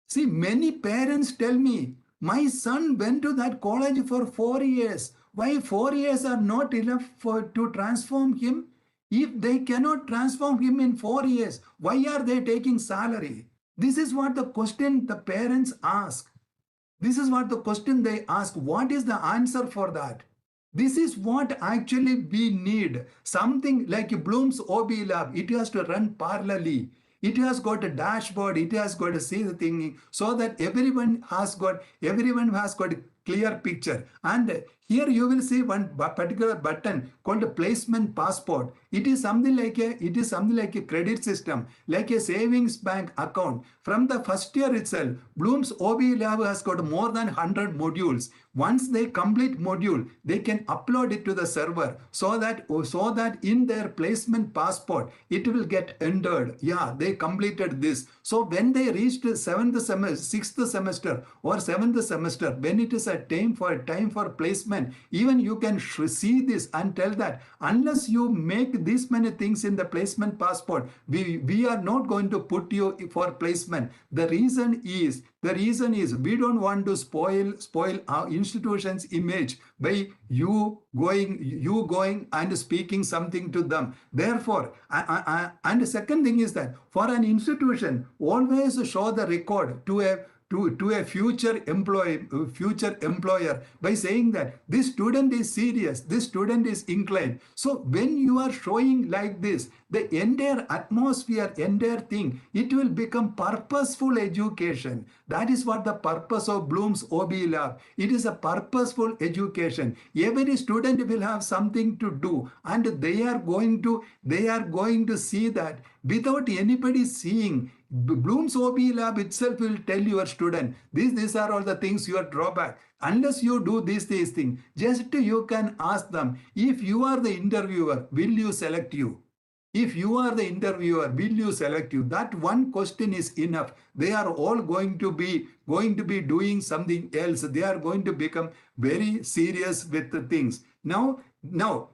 [SPEAKER 2] see, many parents tell me, my son went to that college for 4 years. Why 4 years are not enough to transform him? If they cannot transform him in 4 years, why are they taking salary? This is what the question the parents ask. This is what the question they ask. What is the answer for that? This is what actually we need. Something like Bloom's OB lab, it has to run parallelly. It has got a dashboard, it has got to see the thing so that everyone has got a clear picture. And here you will see one particular button called placement passport. It is something like a credit system, like a savings bank account. From the first year itself, Bloom's OB lab has got more than 100 modules. Once they complete module, they can upload it to the server so that in their placement passport, it will get entered. Yeah, they completed this. So when they reach the 6th semester or 7th semester, when it is a time for placement, even you can see this and tell that unless you make this many things in the placement passport, we are not going to put you for placement. The reason is we don't want to spoil our institution's image by you going and speaking something to them. Therefore, and the second thing is that for an institution, always show the record to a future employer by saying that this student is serious, this student is inclined. So when you are showing like this, the entire atmosphere, entire thing, it will become purposeful education. That is what the purpose of Bloom's OB lab. It is a purposeful education. Every student will have something to do, and they are going to see that without anybody seeing. Bloom's OB lab itself will tell your student, these are all the things your drawback. Unless you do these things, just you can ask them, if you are the interviewer, will you select you? If you are the interviewer, will you select you? That one question is enough. They are all going to be doing something else. They are going to become very serious with the things. Now,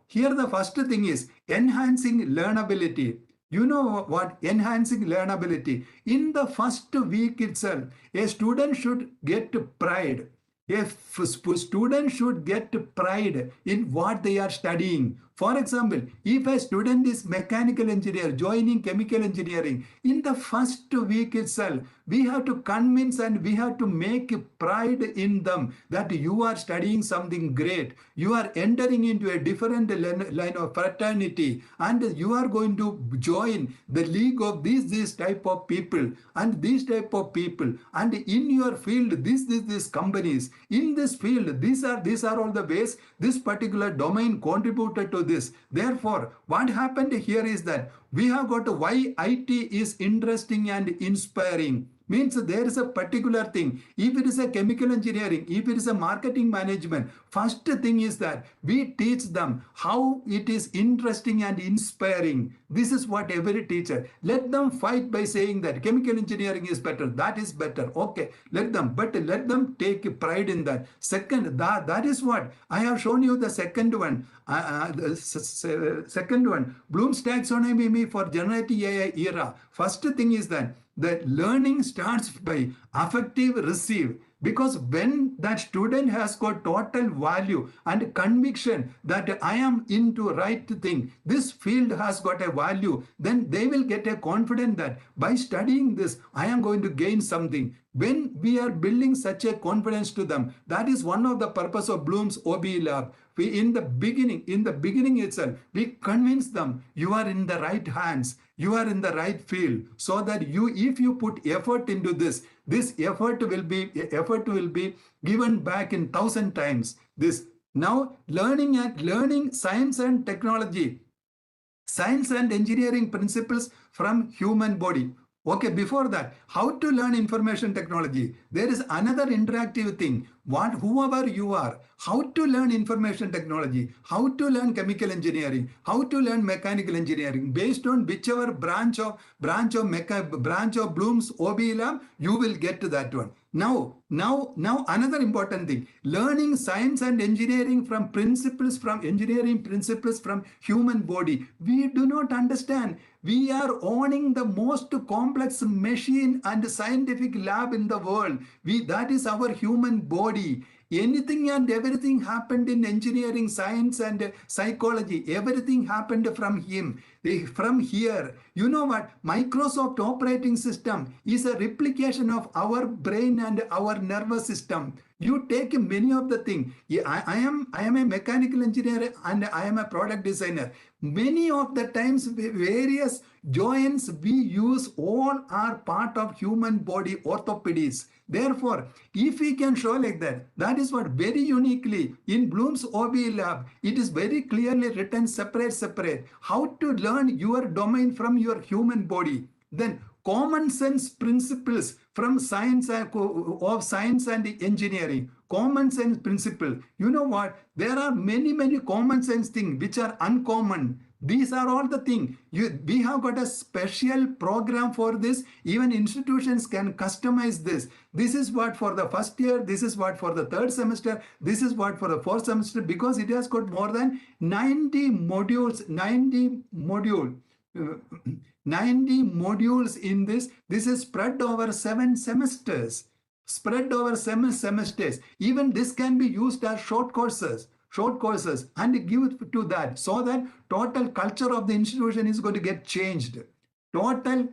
[SPEAKER 2] here the first thing is enhancing learnability. You know what? Enhancing learnability. In the first week itself, a student should get pride. A student should get pride in what they are studying. For example, if a student is mechanical engineer joining chemical engineering, in the first week itself, we have to convince and we have to make pride in them that you are studying something great. You are entering into a different line of fraternity and you are going to join the league of these type of people and these type of people, and in your field these companies, in this field these are all the ways this particular domain contributed to this. Therefore, what happened here is that we have got why IT is interesting and inspiring. Means there is a particular thing. If it is a chemical engineering, if it is a marketing management, first thing is that we teach them how it is interesting and inspiring. This is what every teacher. Let them fight by saying that chemical engineering is better, that is better. Okay, let them take pride in that. Second, that is what I have shown you the second one. Second one, Bloom's taxonomy for generative AI era. First thing is that the learning starts by affective receive, because when that student has got total value and conviction that I am into right thing, this field has got a value, then they will get a confidence that by studying this I am going to gain something. When we are building such a confidence to them, that is one of the purpose of Bloom's OBE lab. We in the beginning itself, we convince them you are in the right hands, you are in the right field, so that if you put effort into this effort will be given back in 1,000 times. This now learning science and technology, science and engineering principles from human body. Okay, before that, how to learn information technology. There is another interactive thing. Whoever you are, how to learn information technology, how to learn chemical engineering, how to learn mechanical engineering, based on whichever branch of Bloom's OBE lab, you will get to that one. Now another important thing, learning science and engineering from engineering principles from human body. We do not understand. We are owning the most complex machine and scientific lab in the world. That is our human body. Anything and everything happened in engineering, science and psychology. Everything happened from him. From here. You know what? Microsoft operating system is a replication of our brain and our nervous system. You take many of the things. I am a mechanical engineer and I am a product designer. Many of the times various joints we use all are part of human body orthopedics. Therefore, if we can show like that, that is what very uniquely in Bloom's OBE lab, it is very clearly written separate, how to learn your domain from your human body. Then common sense principles from science and engineering. Common sense principle. You know what? There are many common sense things which are uncommon. These are all the things. We have got a special program for this. Even institutions can customize this. This is what for the first year. This is what for the third semester. This is what for the fourth semester, because it has got more than 90 modules. 90 modules in this. This is spread over 7 semesters. Even this can be used as short courses and give it to that, so that total culture of the institution is going to get changed. Total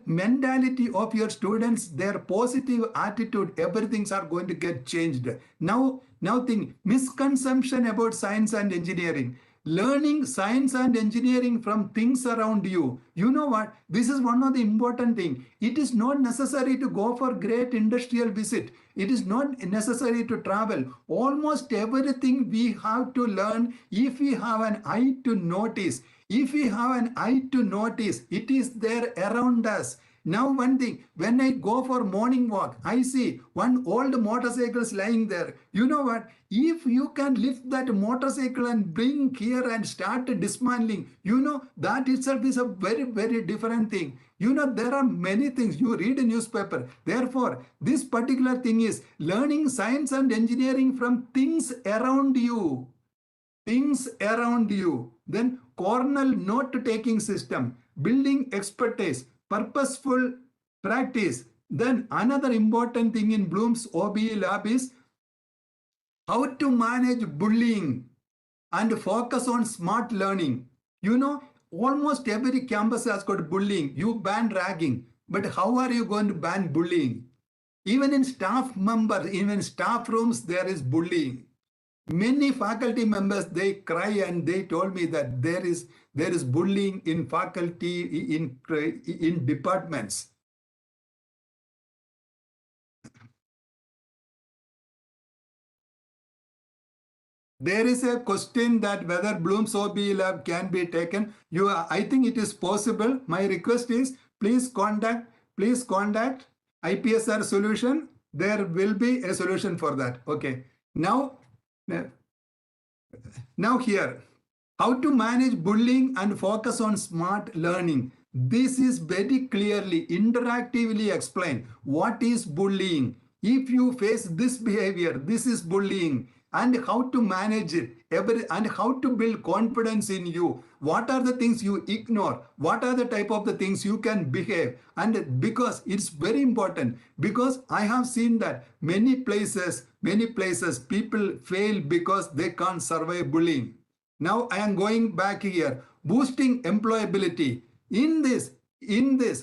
[SPEAKER 2] mentality of your students, their positive attitude, everything's are going to get changed. Now think misconception about science and engineering. Learning science and engineering from things around you. You know what? This is one of the important things. It is not necessary to go for great industrial visit. It is not necessary to travel. Almost everything we have to learn if we have an eye to notice. If we have an eye to notice, it is there around us. Now one thing, when I go for morning walk, I see one old motorcycle lying there. You know what? If you can lift that motorcycle and bring here and start dismantling, that itself is a very different thing. There are many things. You read a newspaper. Therefore, this particular thing is learning science and engineering from things around you. Then cornell note-taking system, building expertise, purposeful practice. Then another important thing in Bloom's OBE lab is how to manage bullying. and focus on smart learning. You know, almost every campus has got bullying. You ban ragging, but how are you going to ban bullying? Even in staff members, even in staff rooms, there is bullying. Many faculty members, they cry and they told me that there is bullying in faculty, in departments. There is a question that whether Bloom's OBE lab can be taken. I think it is possible. My request is please contact IPSR solution. There will be a solution for that. Okay. Now here, how to manage bullying and focus on smart learning. This is very clearly, interactively explained. What is bullying? If you face this behavior, this is bullying, and how to manage it, and how to build confidence in you. What are the things you ignore? What are the type of the things you can behave? And because it's very important, because I have seen that many places people fail because they can't survive bullying. Now I am going back here. Boosting employability. In this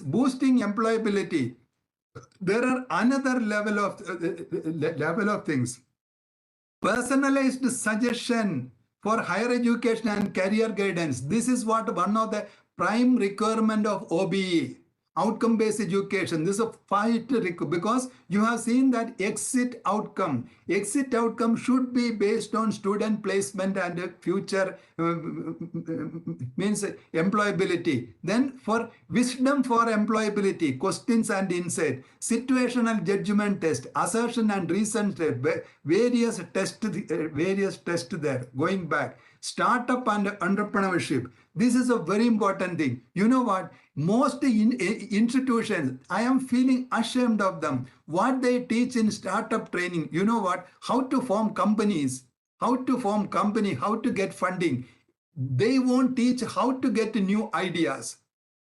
[SPEAKER 2] boosting employability, there are another level of things. Personalized suggestion for higher education and career guidance. This is what one of the prime requirement of OBE, outcome-based education. This is a fight because you have seen that exit outcome should be based on student placement and future means employability. Then for wisdom for employability, questions and insight, situational judgment test, assertion and reason test, various tests there. Going back, startup and entrepreneurship. This is a very important thing. You know what? Most institutions, I am feeling ashamed of them. What they teach in startup training, you know what? How to form companies, how to get funding. They won't teach how to get new ideas.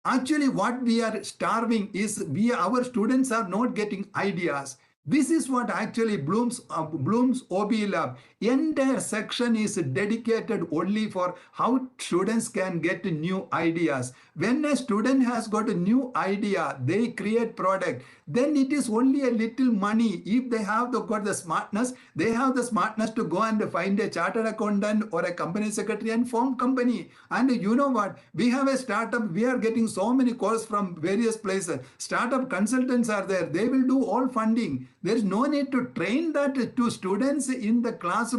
[SPEAKER 2] Actually, what we are starving is our students are not getting ideas. This is what actually Bloom's OB lab entire section is dedicated only for how students can get new ideas. When a student has got a new idea, they create product. Then it is only a little money. If they have got the smartness, they have the smartness to go and find a chartered accountant or a company secretary and form company. And you know what? We have a startup. We are getting so many calls from various places. Startup consultants are there. They will do all funding. There is no need to train that to students in the classroom.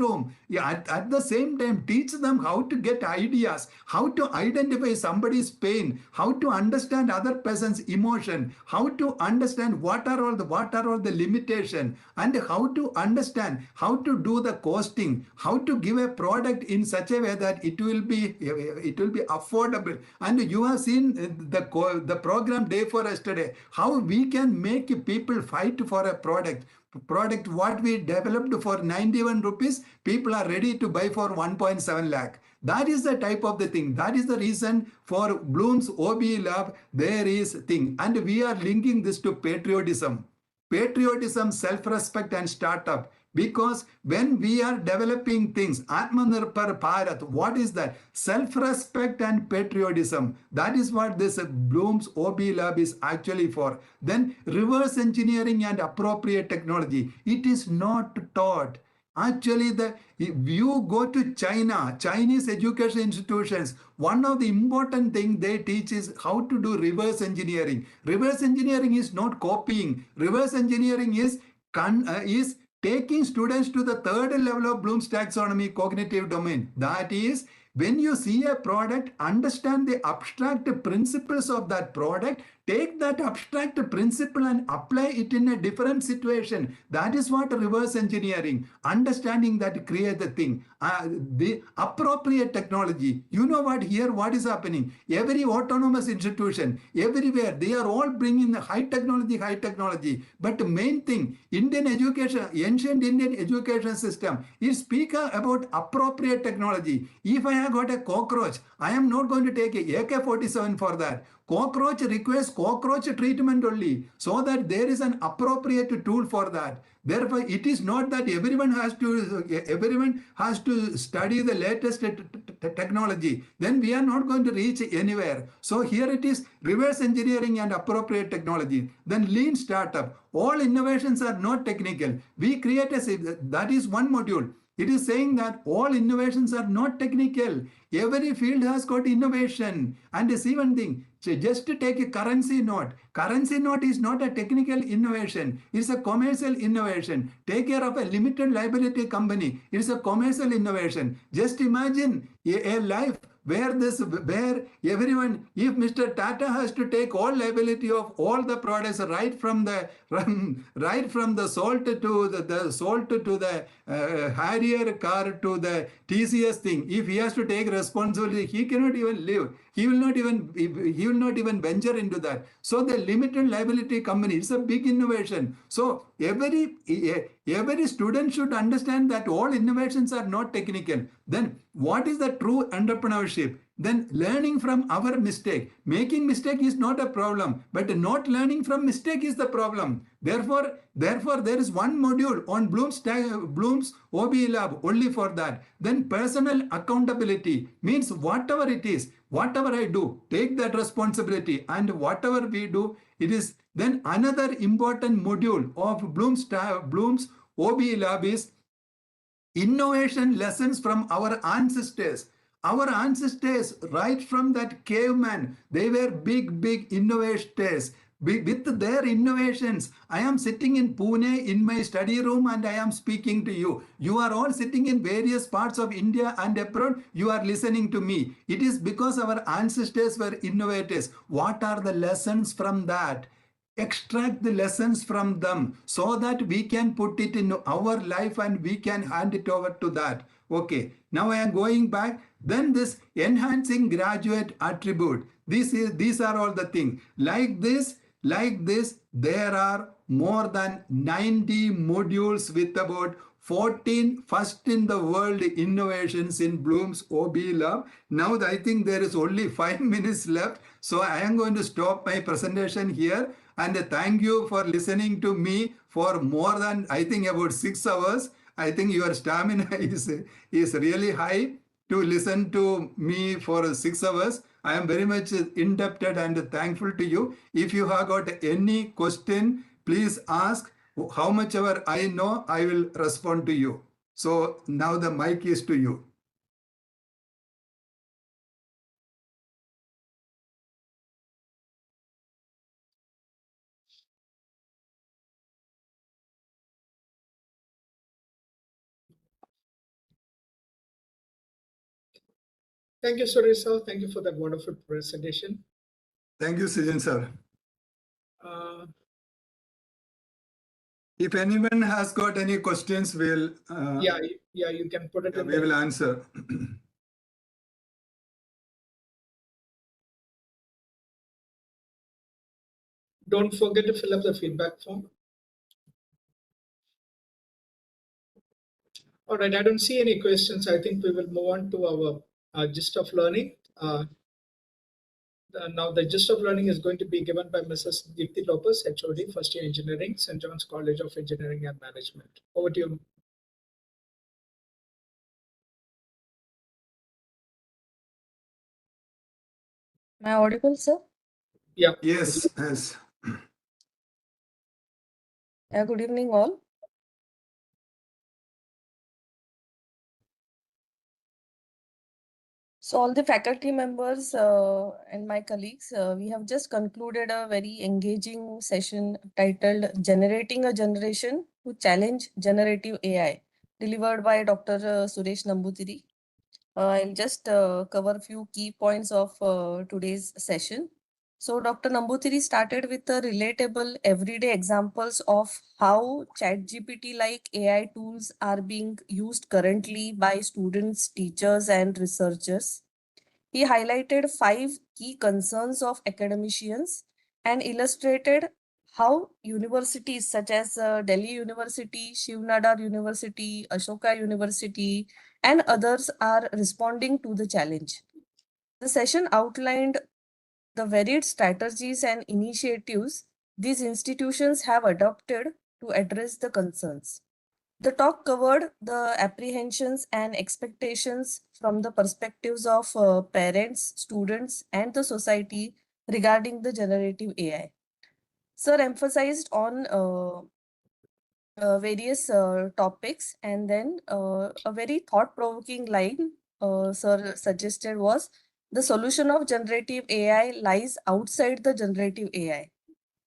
[SPEAKER 2] Yeah, at the same time, teach them how to get ideas, how to identify somebody's pain, how to understand other person's emotion, how to understand what are all the limitation, and how to understand how to do the costing, how to give a product in such a way that it will be affordable. And you have seen the program day for yesterday, how we can make people fight for a product what we developed for 91 rupees, people are ready to buy for 1.7 lakh. That is the type of the thing. That is the reason for Bloom's OBE lab. There is thing, and we are linking this to patriotism, self-respect and startup. Because when we are developing things, Atmanirbhar Bharat, what is that? Self-respect and patriotism. That is what this Bloom's OB lab is actually for. Then reverse engineering and appropriate technology. It is not taught. Actually, if you go to China, Chinese education institutions, one of the important things they teach is how to do reverse engineering. Reverse engineering is not copying. Reverse engineering is taking students to the third level of Bloom's taxonomy cognitive domain. That is, when you see a product, understand the abstract principles of that product, take that abstract principle and apply it in a different situation. That is what reverse engineering, understanding that create the thing. The appropriate technology. You know what here, what is happening? Every autonomous institution, everywhere, they are all bringing high technology. But the main thing, Indian education, ancient Indian education system, is speak about appropriate technology. If I have got a cockroach, I am not going to take a AK-47 for that. Cockroach requires cockroach treatment only, so that there is an appropriate tool for that. Therefore, it is not that everyone has to study the latest technology. Then we are not going to reach anywhere. So here it is reverse engineering and appropriate technology. Then lean startup. All innovations are not technical. We create that is one module. It is saying that all innovations are not technical. Every field has got innovation. And see one thing, so just to take a currency note. Currency note is not a technical innovation. It's a commercial innovation. Take care of a limited liability company. It's a commercial innovation. Just imagine a life where everyone, if Mr. Tata has to take all liability of all the products right from the salt to the salt to the Harrier car to the TCS thing, if he has to take responsibility, he cannot even live. He will not even venture into that. So the limited liability company is a big innovation. So every student should understand that all innovations are not technical. Then what is the true entrepreneurship? Then learning from our mistake. Making mistake is not a problem, but not learning from mistake is the problem. Therefore there is one module on Bloom's OBE lab only for that. Then personal accountability means whatever it is, whatever I do, take that responsibility, and whatever we do, it is. Then another important module of Bloom's OBE lab is innovation lessons from our ancestors. Our ancestors, right from that caveman, they were big innovators. With their innovations, I am sitting in Pune in my study room and I am speaking to you. You are all sitting in various parts of India and abroad. You are listening to me. It is because our ancestors were innovators. What are the lessons from that? Extract the lessons from them so that we can put it in our life and we can hand it over to that. Okay, now I am going back. Then this enhancing graduate attribute. These are all the things. Like this, there are more than 90 modules with about 14 first in the world innovations in Bloom's OBE lab. Now I think there is only 5 minutes left. So I am going to stop my presentation here. And thank you for listening to me for more than, I think, about 6 hours. I think your stamina is really high to listen to me for 6 hours. I am very much indebted and thankful to you. If you have got any question, please ask. How much ever I know, I will respond to you. So now the mic is to you.
[SPEAKER 1] Thank you, Suresh sir. Thank you for that wonderful presentation.
[SPEAKER 2] Thank you, Sijan sir. If anyone has got any questions, we'll
[SPEAKER 1] yeah, you can put it in.
[SPEAKER 2] We will answer.
[SPEAKER 1] Don't forget to fill up the feedback form. All right, I don't see any questions. I think we will move on to our gist of learning. Now, the gist of learning is going to be given by Mrs. Deepthi Lopez, HOD, First Year Engineering, St. John's College of Engineering and Management. Over to you.
[SPEAKER 4] Am I audible, sir?
[SPEAKER 1] Yeah.
[SPEAKER 2] Yes.
[SPEAKER 4] Good evening, all. So all the faculty members and my colleagues, we have just concluded a very engaging session titled Generating a Generation to Challenge Generative AI, delivered by Dr. Suresh Namboothiri. I'll just cover a few key points of today's session. So Dr. Namboothiri started with the relatable everyday examples of how ChatGPT-like AI tools are being used currently by students, teachers, and researchers. He highlighted 5 key concerns of academicians and illustrated how universities such as Delhi University, Shiv Nadar University, Ashoka University, and others are responding to the challenge. The session outlined the varied strategies and initiatives these institutions have adopted to address the concerns. The talk covered the apprehensions and expectations from the perspectives of parents, students, and the society regarding the generative AI. Sir emphasized on various topics, and then a very thought-provoking line Sir suggested was the solution of generative AI lies outside the generative AI.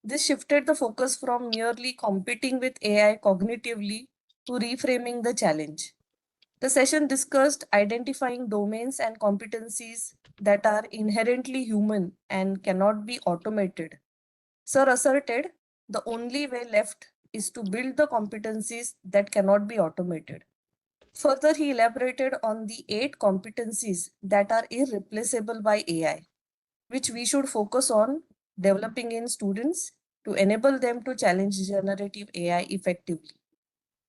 [SPEAKER 4] This shifted the focus from merely competing with AI cognitively to reframing the challenge. The session discussed identifying domains and competencies that are inherently human and cannot be automated. Sir asserted the only way left is to build the competencies that cannot be automated. Further, he elaborated on the 8 competencies that are irreplaceable by AI, which we should focus on developing in students to enable them to challenge generative AI effectively.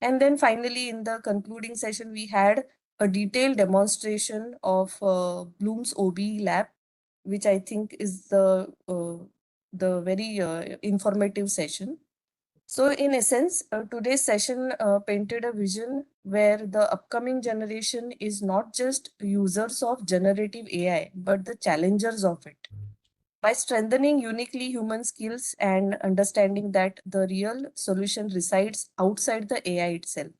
[SPEAKER 4] And then finally, in the concluding session, we had a detailed demonstration of Bloom's OB lab, which I think is the very informative session. So in essence, today's session painted a vision where the upcoming generation is not just users of generative AI, but the challengers of it. By strengthening uniquely human skills and understanding that the real solution resides outside the AI itself.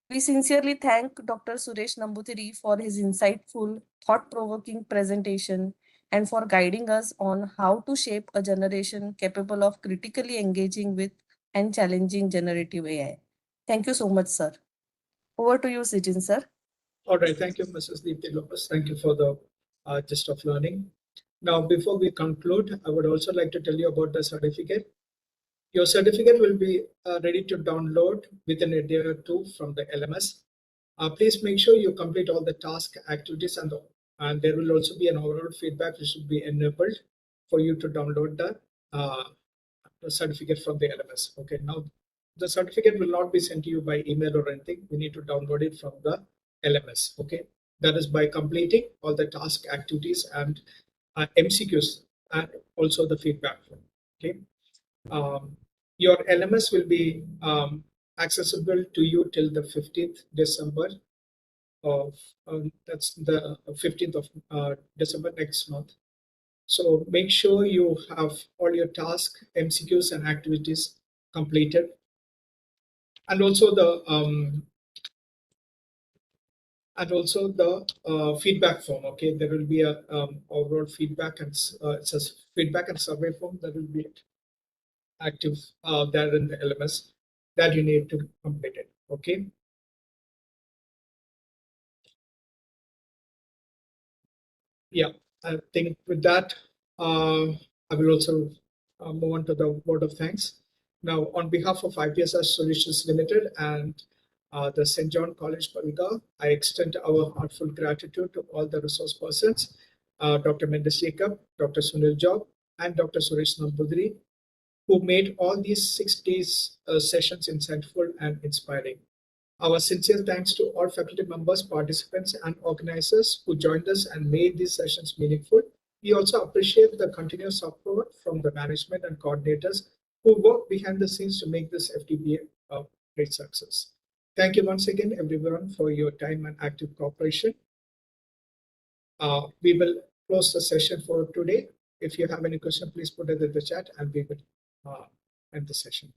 [SPEAKER 4] We sincerely thank Dr. Suresh Namboothiri for his insightful, thought-provoking presentation and for guiding us on how to shape a generation capable of critically engaging with and challenging generative AI. Thank you so much, sir. Over to you, Sijin, sir.
[SPEAKER 1] All right, thank you, Mrs. Deepthi Lopez. Thank you for the gist of learning. Now, before we conclude, I would also like to tell you about the certificate. Your certificate will be ready to download within a day or two from the LMS. Please make sure you complete all the task activities, and there will also be an overall feedback which should be enabled for you to download the certificate from the LMS. Okay, now the certificate will not be sent to you by email or anything. You need to download it from the LMS. Okay, that is by completing all the task activities and MCQs and also the feedback form. Okay. Your LMS will be accessible to you till the 15th December of that's the 15th of December next month. So make sure you have all your tasks, MCQs, and activities completed, and also the feedback form. Okay, there will be a overall feedback and it says feedback and survey form that will be active there in the LMS that you need to complete it. Okay. Yeah, I think with that, I will also move on to the word of thanks. Now, on behalf of IPSR Solutions Limited and the St. John College, Palga, I extend our heartfelt gratitude to all the resource persons, Dr. Mendes Jacob, Dr. Sunil Job, and Dr. Suresh Namboothiri, who made all these 6 days sessions insightful and inspiring. Our sincere thanks to all faculty members, participants, and organizers who joined us and made these sessions meaningful. We also appreciate the continuous support from the management and coordinators who work behind the scenes to make this FDP a great success. Thank you once again, everyone, for your time and active cooperation. We will close the session for today. If you have any question, please put it in the chat and we will end the session.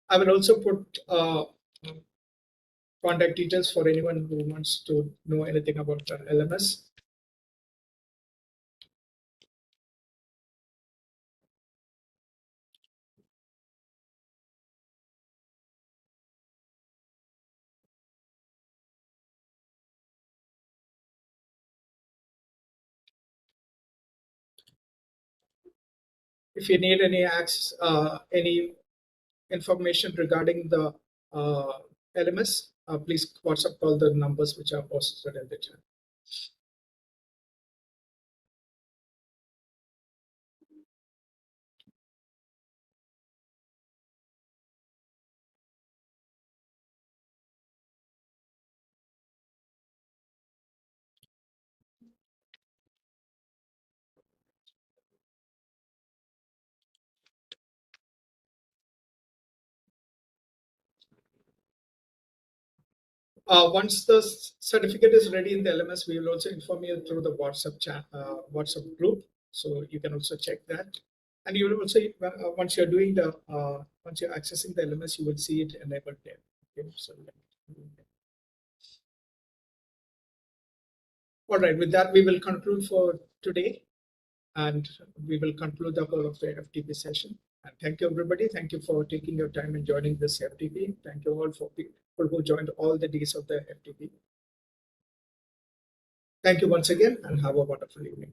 [SPEAKER 1] I will also put contact details for anyone who wants to know anything about the LMS. If you need any information regarding the LMS, please WhatsApp call the numbers which are posted in the chat. Once the certificate is ready in the LMS, we will also inform you through the WhatsApp chat, WhatsApp group. So you can also check that. And you will also, once you're doing the, once you're accessing the LMS, you will see it enabled there. Okay, so all right, with that, we will conclude for today, and we will conclude the whole of the FTP session. And thank you, everybody. Thank you for taking your time and joining this FTP. Thank you all for people who joined all the days of the FTP. Thank you once again, and have a wonderful evening.